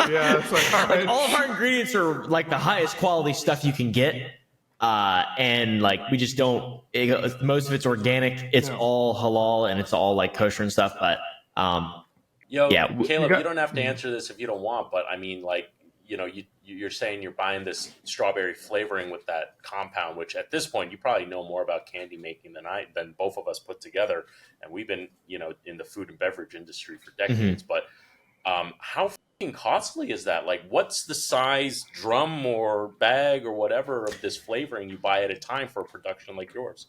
Yeah, it's like, all right. Like, all of our ingredients are, like, the highest quality stuff you can get. And like we just don't. Most of it's organic. It's all halal and it's all like kosher and stuff. But Caleb, you don't have to answer this if you don't want. But I mean, like, you know, you're saying you're buying this strawberry flavoring with that compound, which at this point you probably know more about candy making than both of us put together. And we've been, you know, in the food and beverage industry for decades. But how costly is that? Like, what's the size drum or bag or whatever of this flavoring you buy at a time for a production like yours?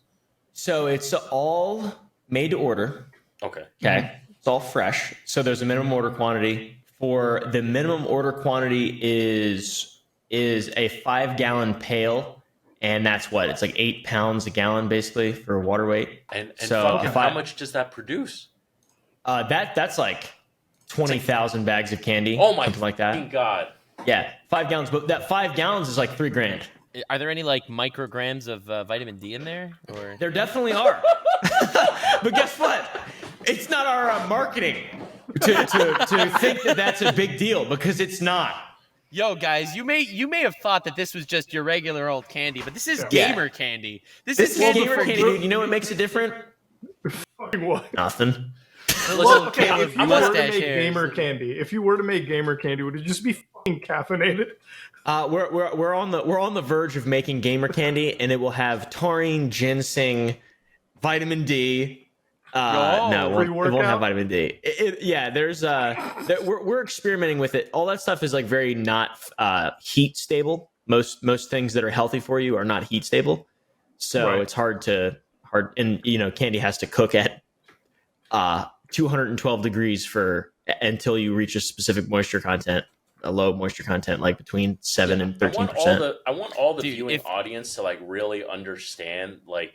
So it's all made to order. Okay. It's all fresh. So there's a minimum order quantity. For the minimum order quantity is a 5-gallon pail, and that's what it's like 8 pounds a gallon basically for water weight. And so how much does that produce? That's like 20,000 bags of candy. Oh my something like that. God. Yeah, 5 gallons, but that 5 gallons is like $3,000. Are there any like micrograms of vitamin D in there? Or There definitely are. But guess what? It's not our marketing to think that that's a big deal because it's not. Yo, guys, you may have thought that this was just your regular old candy, but this is gamer candy. This is candy gamer for candy, dude. You know what makes it different? Fucking what? Nothing. Well, okay, if you were to make gamer candy, would it just be fucking caffeinated? We're on the verge of making gamer candy, and it will have taurine, ginseng, vitamin D. No, it won't have vitamin D. We're experimenting with it. All that stuff is like very not heat stable. Most things that are healthy for you are not heat stable, so it's hard. And you know, candy has to cook at 212 degrees until you reach a specific moisture content, a low moisture content, like between 7 and 13%. I want all the viewing audience to like really understand like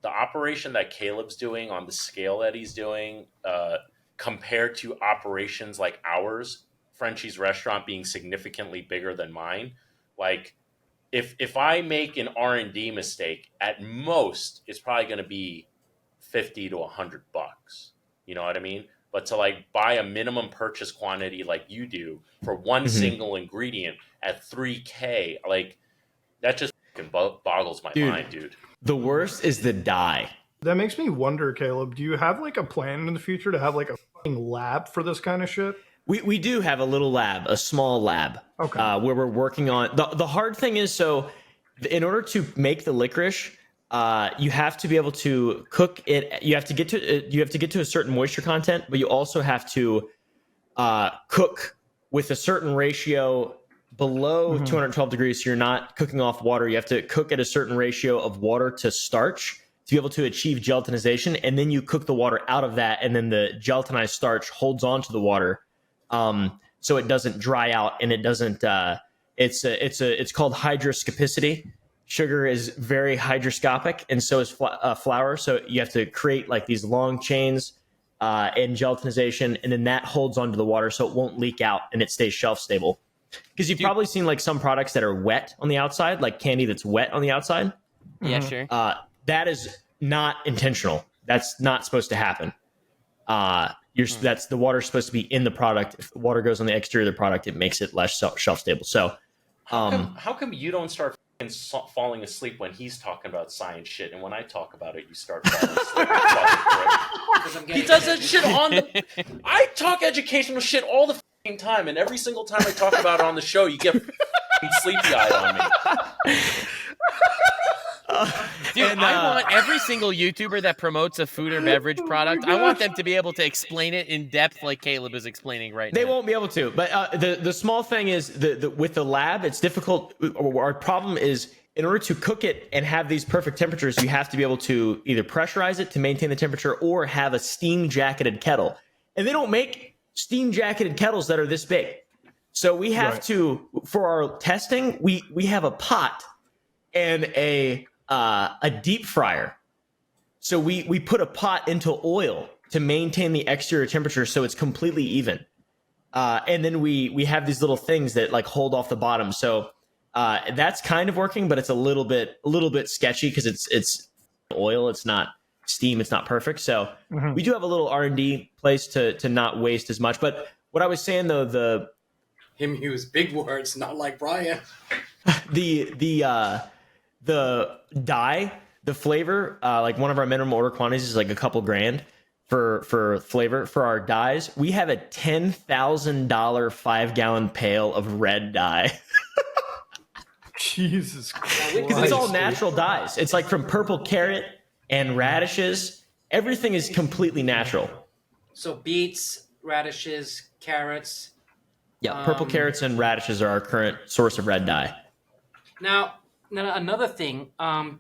the operation that Caleb's doing on the scale that he's doing compared to operations like ours, Frenchie's restaurant being significantly bigger than mine. Like if I make an R&D mistake, at most it's probably going to be $50 to $100. You know what I mean? But to like buy a minimum purchase quantity like you do for one single ingredient at $3,000, like that just fucking boggles my mind, dude. The worst is the dye. That makes me wonder, Caleb, do you have like a plan in the future to have like a fucking lab for this kind of shit? We do have a little lab, a small lab, where we're working on. The hard thing is, so in order to make the licorice, you have to be able to cook it. You have to get to a certain moisture content, but you also have to cook with a certain ratio below 212 degrees. So you're not cooking off water. You have to cook at a certain ratio of water to starch to be able to achieve gelatinization, and then you cook the water out of that, and then the gelatinized starch holds on to the water, so it doesn't dry out and it doesn't. It's called hydroscopicity. Sugar is very hydroscopic, and so is flour. So you have to create like these long chains in gelatinization, and then that holds onto the water so it won't leak out and it stays shelf stable. Because you've probably seen like some products that are wet on the outside, like candy that's wet on the outside. Yeah, sure. That is not intentional. That's not supposed to happen. That's the water's supposed to be in the product. If the water goes on the exterior of the product, it makes it less shelf stable. So, how come you don't start falling asleep when he's talking about science shit, and when I talk about it, you start falling asleep. Fucking prick. He does that shit on the. I talk educational shit all the fucking time, and every single time I talk about it on the show, you get sleepy eyed on me. Dude, I want every single YouTuber that promotes a food or beverage product, I want them to be able to explain it in depth like Caleb is explaining right now. They won't be able to. But the small thing is, with the lab, it's difficult. Our problem is, in order to cook it and have these perfect temperatures, you have to be able to either pressurize it to maintain the temperature or have a steam-jacketed kettle. And they don't make steam-jacketed kettles that are this big. So we have to, for our testing, we have a pot and a deep fryer. So we put a pot into oil to maintain the exterior temperature so it's completely even. And then we have these little things that like hold off the bottom. So that's kind of working, but it's a little bit sketchy because it's oil, it's not steam, it's not perfect. So we do have a little R&D place to not waste as much. But what I was saying though, Him use big words, not like Brian. the dye, the flavor, like one of our minimum order quantities is like a couple grand for flavor. For our dyes, we have a $10,000 5-gallon pail of red dye. Jesus Christ. Because it's all natural dyes. It's like from purple carrot and radishes. Everything is completely natural. So beets, radishes, carrots. Yeah, purple carrots and radishes are our current source of red dye. Now another thing,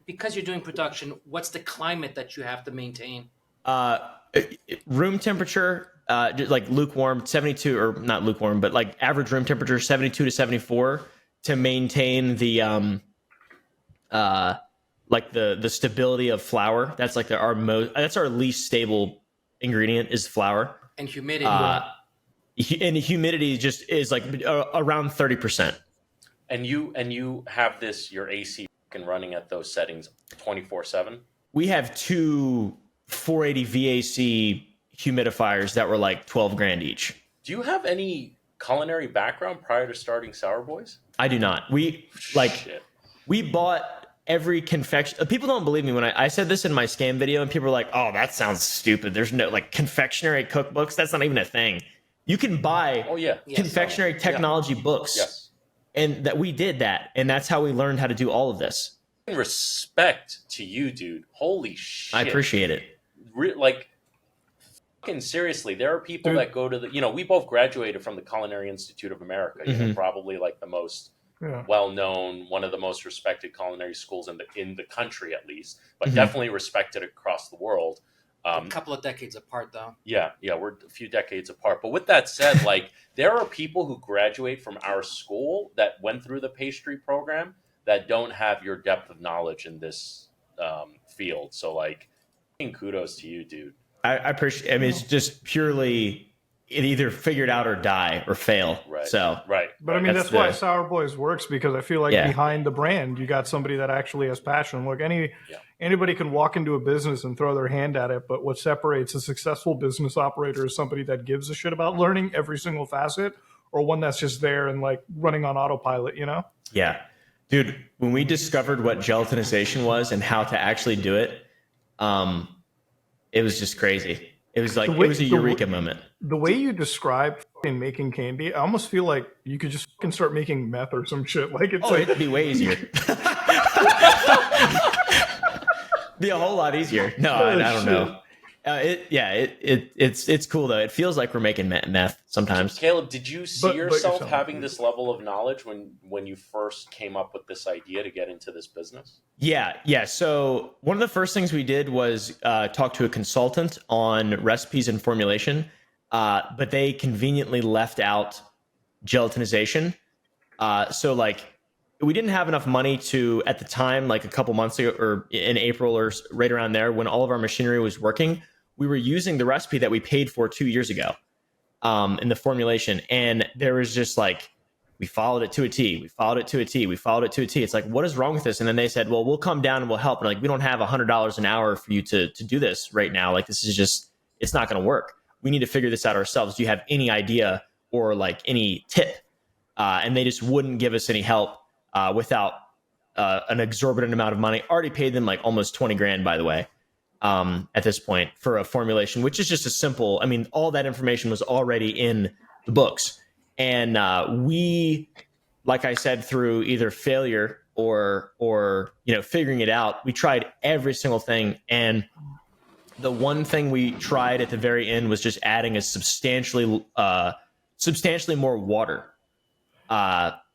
because you're doing production, what's the climate that you have to maintain? Room temperature, just like lukewarm, 72, or not lukewarm, but like average room temperature, 72 to 74, to maintain the like the stability of flour. That's like that's our least stable ingredient is flour. And humidity. And humidity just is like around 30%. And you have your AC running at those settings 24/7? We have two 480 VAC humidifiers that were like 12 grand each. Do you have any culinary background prior to starting Sour Boys? I do not. We bought every confection. People don't believe me when I said this in my scam video, and people are like, "Oh, that sounds stupid. There's no like confectionery cookbooks. That's not even a thing." You can buy confectionery technology books. Yes. And that we did that, and that's how we learned how to do all of this. Respect to you, dude. Holy shit. I appreciate it. Like, fucking seriously, there are people that go to we both graduated from the Culinary Institute of America, probably like the most well-known, one of the most respected culinary schools in the country, at least, but definitely respected across the world. A couple of decades apart, though. Yeah, we're a few decades apart. But with that said, like, there are people who graduate from our school that went through the pastry program that don't have your depth of knowledge in this field. So, like, kudos to you, dude. I appreciate. I mean, it's just purely it either figured out or die or fail. Right. So right. But I mean, that's why Sour Boys works, because I feel like behind the brand, you got somebody that actually has passion. Look, anybody can walk into a business and throw their hand at it, but what separates a successful business operator is somebody that gives a shit about learning every single facet, or one that's just there and like running on autopilot, Yeah. Dude, when we discovered what gelatinization was and how to actually do it, it was just crazy. It was like, it was a eureka moment. The way you describe making candy, I almost feel like you could just start making meth or some shit. Like it'd be way easier. Be a whole lot easier. No, I don't know. It's cool though. It feels like we're making meth sometimes. Caleb, did you see yourself having this level of knowledge when you first came up with this idea to get into this business? Yeah. So one of the first things we did was talk to a consultant on recipes and formulation, but they conveniently left out gelatinization. So like, we didn't have enough money to, at the time, like a couple months ago or in April or right around there, when all of our machinery was working, we were using the recipe that we paid for 2 years ago in the formulation. And there was just like, we followed it to a T. We followed it to a T. We followed it to a T. It's like, what is wrong with this? And then they said, well, we'll come down and we'll help. And like, we don't have $100 an hour for you to do this right now. Like, this is just, it's not going to work. We need to figure this out ourselves. Do you have any idea or like any tip? And they just wouldn't give us any help without an exorbitant amount of money. Already paid them like almost 20 grand, by the way, at this point for a formulation, which is just a simple. I mean, all that information was already in the books, and we, like I said, through either failure or figuring it out, we tried every single thing. And the one thing we tried at the very end was just adding a substantially more water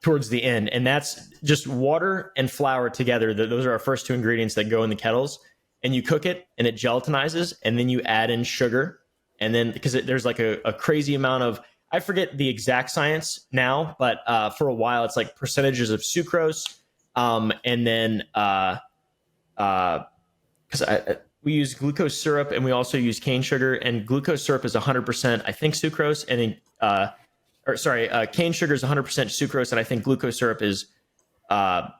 towards the end. And that's just water and flour together. Those are our first two ingredients that go in the kettles. And you cook it and it gelatinizes, and then you add in sugar. And then because there's like a crazy amount of, I forget the exact science now, but for a while it's like percentages of sucrose. And then because we use glucose syrup and we also use cane sugar, and glucose syrup is 100%, I think, sucrose. And cane sugar is 100% sucrose. And I think glucose syrup is 40%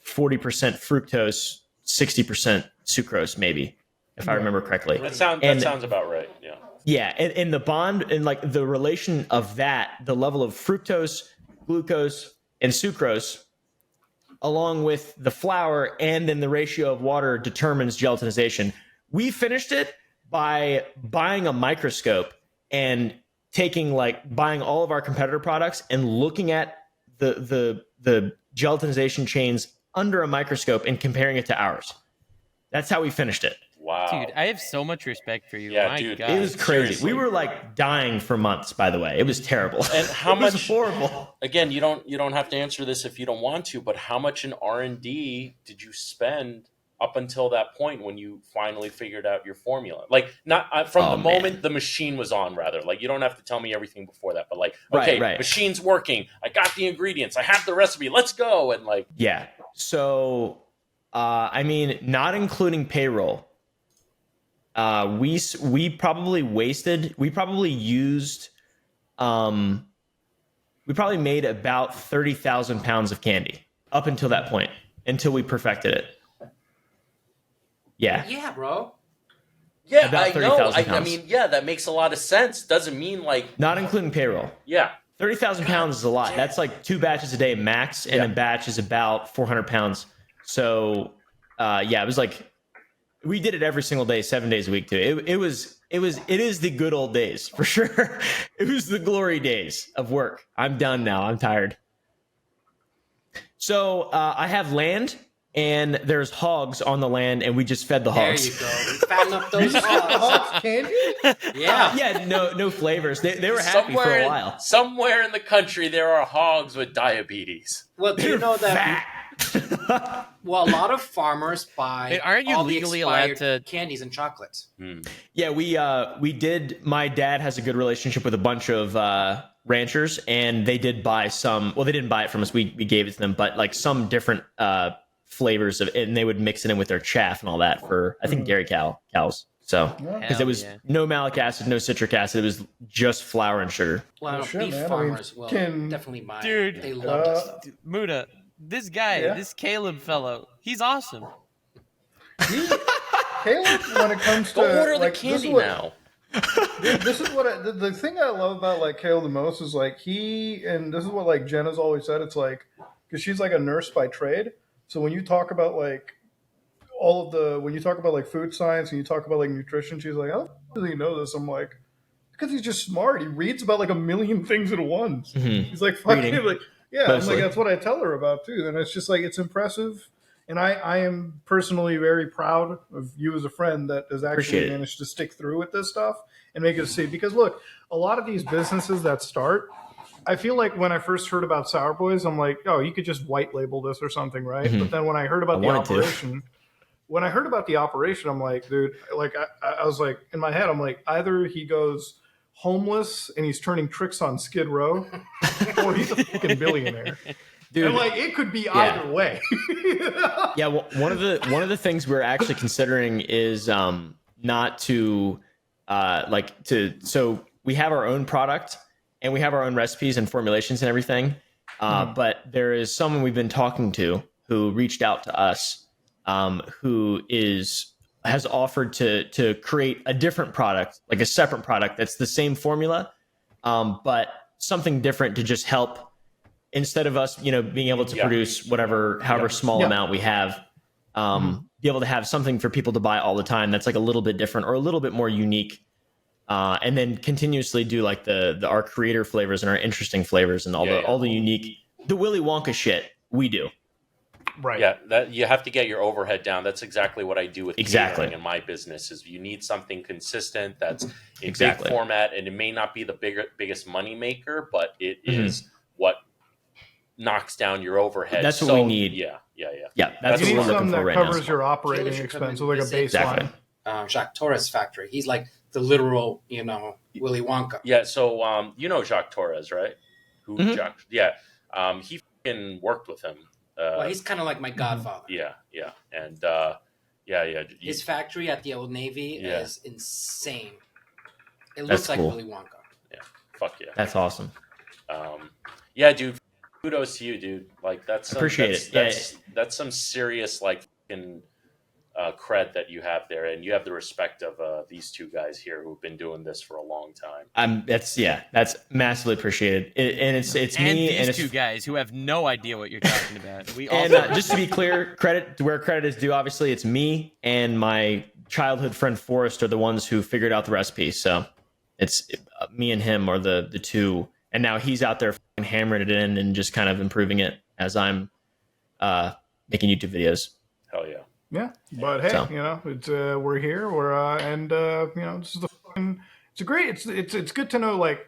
fructose, 60% sucrose, maybe, if I remember correctly. That sounds about right. Yeah. Yeah. And the bond and like the relation of that, the level of fructose, glucose, and sucrose, along with the flour and then the ratio of water, determines gelatinization. We finished it by buying a microscope and buying all of our competitor products and looking at the gelatinization chains under a microscope and comparing it to ours. That's how we finished it. Wow. Dude, I have so much respect for you. Yeah, My dude. God. It was crazy. Seriously. We were like dying for months, by the way. It was terrible. And how it was much horrible. Again, you don't have to answer this if you don't want to, but how much in R&D did you spend up until that point when you finally figured out your formula? Like, not from the moment the machine was on, rather. Like, you don't have to tell me everything before that, but like, okay, right. Machine's working. I got the ingredients. I have the recipe. Let's go. And like, yeah. So, I mean, not including payroll, we probably made about 30,000 pounds of candy up until that point, until we perfected it. Yeah. Yeah, bro. yeah, About I know. 30,000 I pounds. mean, yeah, that makes a lot of sense. Doesn't mean like, Not including payroll. yeah. 30,000 pounds is a lot. That's like 2 batches a day max, and a batch is about 400 pounds. So, it was like, we did it every single day, 7 days a week too. It is the good old days for sure. It was the glory days of work. I'm done now. I'm tired. So I have land, and there's hogs on the land, and we just fed the hogs. There you go. We fatten up those hogs. Hogs candy? Yeah. Yeah, no flavors. They were happy for a while. Somewhere in the country, there are hogs with diabetes. Well, do you know that? Fat. Well, a lot of farmers buy Wait, aren't you all the legally allowed expired to- candies and chocolates. Yeah, we did. My dad has a good relationship with a bunch of ranchers, and they did buy some. Well, they didn't buy it from us. We gave it to them, but like some different flavors of it, and they would mix it in with their chaff and all that for, I think, dairy cows. So because it was no malic acid, no citric acid, it was just flour and sugar. Well, shit, beef man. I mean, farmers will can- definitely buy. Dude. They love this stuff. Muda, this guy, this Caleb fellow, he's awesome. Caleb, when it comes to Go order like, the candy this is now. this is what the thing I love about like Caleb the most is like and this is what like Jenna's always said. It's like, because she's like a nurse by trade. So when you talk about like when you talk about like food science and you talk about like nutrition, she's like, how does he know this? I'm like, because he's just smart. He reads about like a million things at once. He's like fucking Reading. like, yeah. Mostly. I'm like, that's what I tell her about too. And it's just like, it's impressive. And I am personally very proud of you as a friend that has Appreciate actually it. managed to stick through with this stuff and make it see. Because look, a lot of these businesses that start, I feel like when I first heard about Sour Boys, I'm like, oh, you could just white label this or something, right? But then when I heard about when I heard about the operation, I'm like, dude, like I was like, in my head, I'm like, either he goes homeless and he's turning tricks on Skid Row, or he's a fucking billionaire. Dude, And like it could be either way. yeah, well, one of the things we're actually considering is not to so we have our own product and we have our own recipes and formulations and everything. But there is someone we've been talking to who reached out to us, who has offered to create a different product, like a separate product that's the same formula, but something different to just help instead of us, being able to produce however small amount we have, be able to have something for people to buy all the time that's like a little bit different or a little bit more unique, and then continuously do like our creator flavors and our interesting flavors and all the unique, the Willy Wonka shit we do. Right. Yeah, that you have to get your overhead down. That's exactly what I do with catering in my business. Is you need something consistent that's in big format, and it may not be the biggest money maker, but it is what knocks down your overhead. That's what we need. Yeah. That's you what need we're looking something for that right covers now. your operating expense, like a baseline. Jacques Torres' factory. He's like the literal, Willy Wonka. Yeah. So Jacques Torres, right? Who Jacques? Yeah. He fucking worked with him. Well, he's kind of like my godfather. Yeah, and His factory at the Old Navy is insane. It That's looks like cool. Willy Wonka. Yeah, fuck yeah. That's awesome. Yeah, dude. Kudos to you, dude. Like that's Appreciate it. That's some serious like fucking cred that you have there, and you have the respect of these two guys here who've been doing this for a long time. That's massively appreciated, and it's and me these and it's two guys who have no idea what you're talking about. We all and just to be clear, credit where credit is due. Obviously, it's me and my childhood friend Forrest are the ones who figured out the recipe. So it's me and him are the two, and now he's out there fucking hammering it in and just kind of improving it as I'm making YouTube videos. Hell yeah. Yeah, but hey, it's we're here. This is it's good to know, like,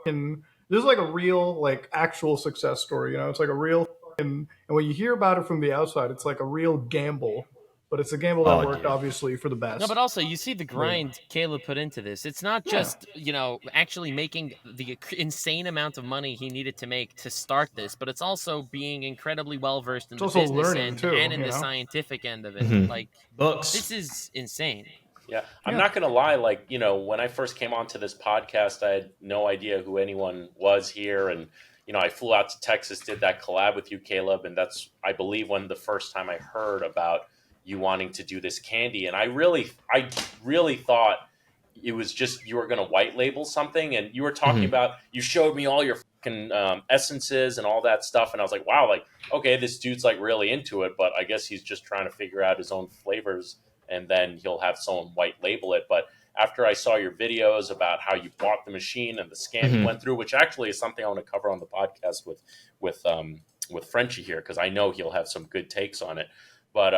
and this is like a real, like, actual success story. It's like a real, and when you hear about it from the outside, it's like a real gamble. But it's a gamble that worked, obviously, for the best. No, but also you see the grind Caleb put into this. It's not just, actually making the insane amount of money he needed to make to start this, but it's also being incredibly well-versed in the business end and in the scientific end of it. Like, books. This is insane. Yeah, I'm not going to lie. Like, when I first came onto this podcast, I had no idea who anyone was here. And, I flew out to Texas, did that collab with you, Caleb. And that's, I believe, when the first time I heard about you wanting to do this candy. And I really thought it was just you were going to white label something. And you were talking about, you showed me all your fucking essences and all that stuff. And I was like, wow, like, okay, this dude's like really into it, but I guess he's just trying to figure out his own flavors and then he'll have someone white label it. But after I saw your videos about how you bought the machine and the scan you went through, which actually is something I want to cover on the podcast with Frenchie here, because I know he'll have some good takes on it. But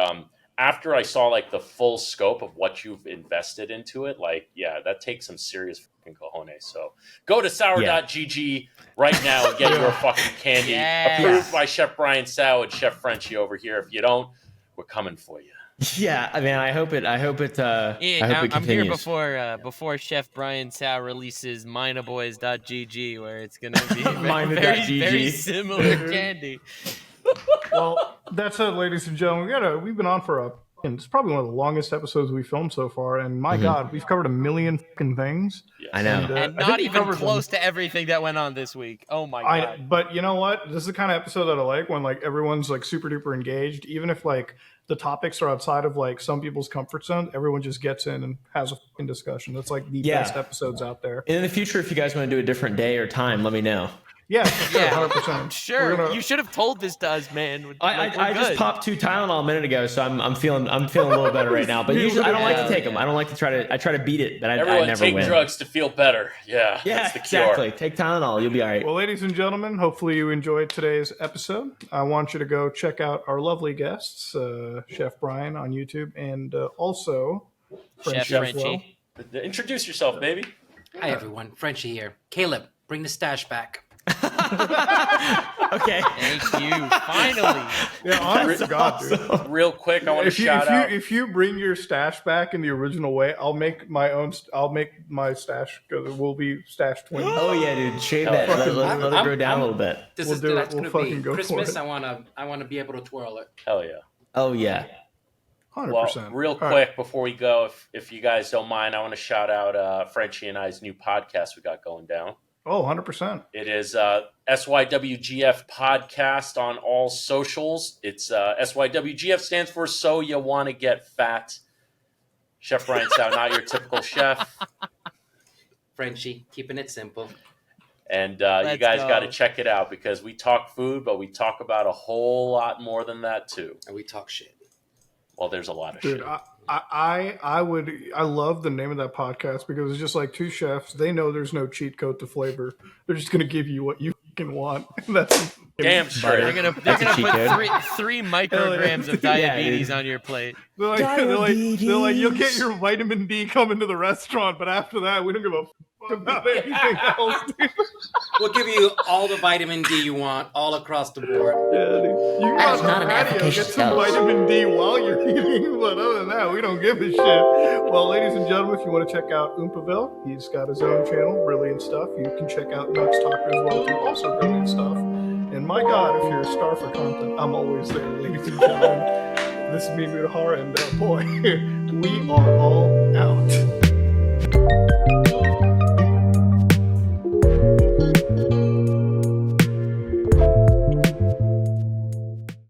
after I saw like the full scope of what you've invested into it, like, yeah, that takes some serious fucking cojones. So go to sour.gg right now and get your fucking candy approved by Chef Brian Tsao and Chef Frenchie over here. If you don't, we're coming for you. Yeah, I mean, I hope it continues. I'm here before Chef Brian Tsao releases minaboys.gg, where it's going to be very similar candy. Well, that's it, ladies and gentlemen. We've been on for it's probably one of the longest episodes we filmed so far, and my God, we've covered a million fucking things. Yes. I know, and not even close to everything that went on this week. Oh my God! But you know what? This is the kind of episode that I like, when like everyone's like super duper engaged, even if like the topics are outside of like some people's comfort zone. Everyone just gets in and has a fucking discussion. That's like the best episodes out there. And in the future, if you guys want to do a different day or time, let me know. Yeah, sure, 100%. Sure, you should have told this to us, man. I just popped 2 Tylenol a minute ago, so I'm feeling a little better right now. But usually I don't like to take them. I don't like to try to beat it, but I never take win. drugs to feel better. Yeah, that's the cure. Exactly. Take Tylenol, you'll be all right. Well, ladies and gentlemen, hopefully you enjoyed today's episode. I want you to go check out our lovely guests, Chef Brian on YouTube, and also Chef Frenchie. Well. Introduce yourself, baby. Hi everyone, Frenchie here. Caleb, bring the stash back. Okay. Thank you. Finally. Yeah, honest to God, dude. Real quick, I want to shout out. If you bring your stash back in the original way, I'll make my stash, because it will be stash twin. Oh yeah, dude. Shave that. Let it grow down a little bit. That's going to be Christmas. I want to be able to twirl it. Hell yeah. Oh yeah. 100%. Well, real quick before we go, if you guys don't mind, I want to shout out Frenchie and I's new podcast we got going down. Oh, 100%. It is SYWGF Podcast on all socials. It's SYWGF stands for So You Want to Get Fat. Chef Brian Tsao, not your typical chef. Frenchie, keeping it simple. And you guys got to check it out because we talk food, but we talk about a whole lot more than that too. And we talk shit. Well, there's a lot of Dude, shit. I love the name of that podcast because it's just like two chefs. They know there's no cheat code to flavor. They're just gonna give you what you can want. That's damn straight. They're gonna put three micrograms of diabetes on your plate. They're like, you'll get your vitamin D coming to the restaurant, but after that, we don't give a fuck about anything else. Dude. We'll give you all the vitamin D you want, all across the board. Yeah, dude. You That is got not the an patio, get efficacious some dose. vitamin D while you're eating, but other than that, we don't give a shit. Well, ladies and gentlemen, if you want to check out Oompaville, he's got his own channel, brilliant stuff. You can check out Nuts Talker as well, too, also brilliant stuff. And my God, if you're a star for content, I'm always there, ladies and gentlemen. This is me, Mudahar, and boy, we are all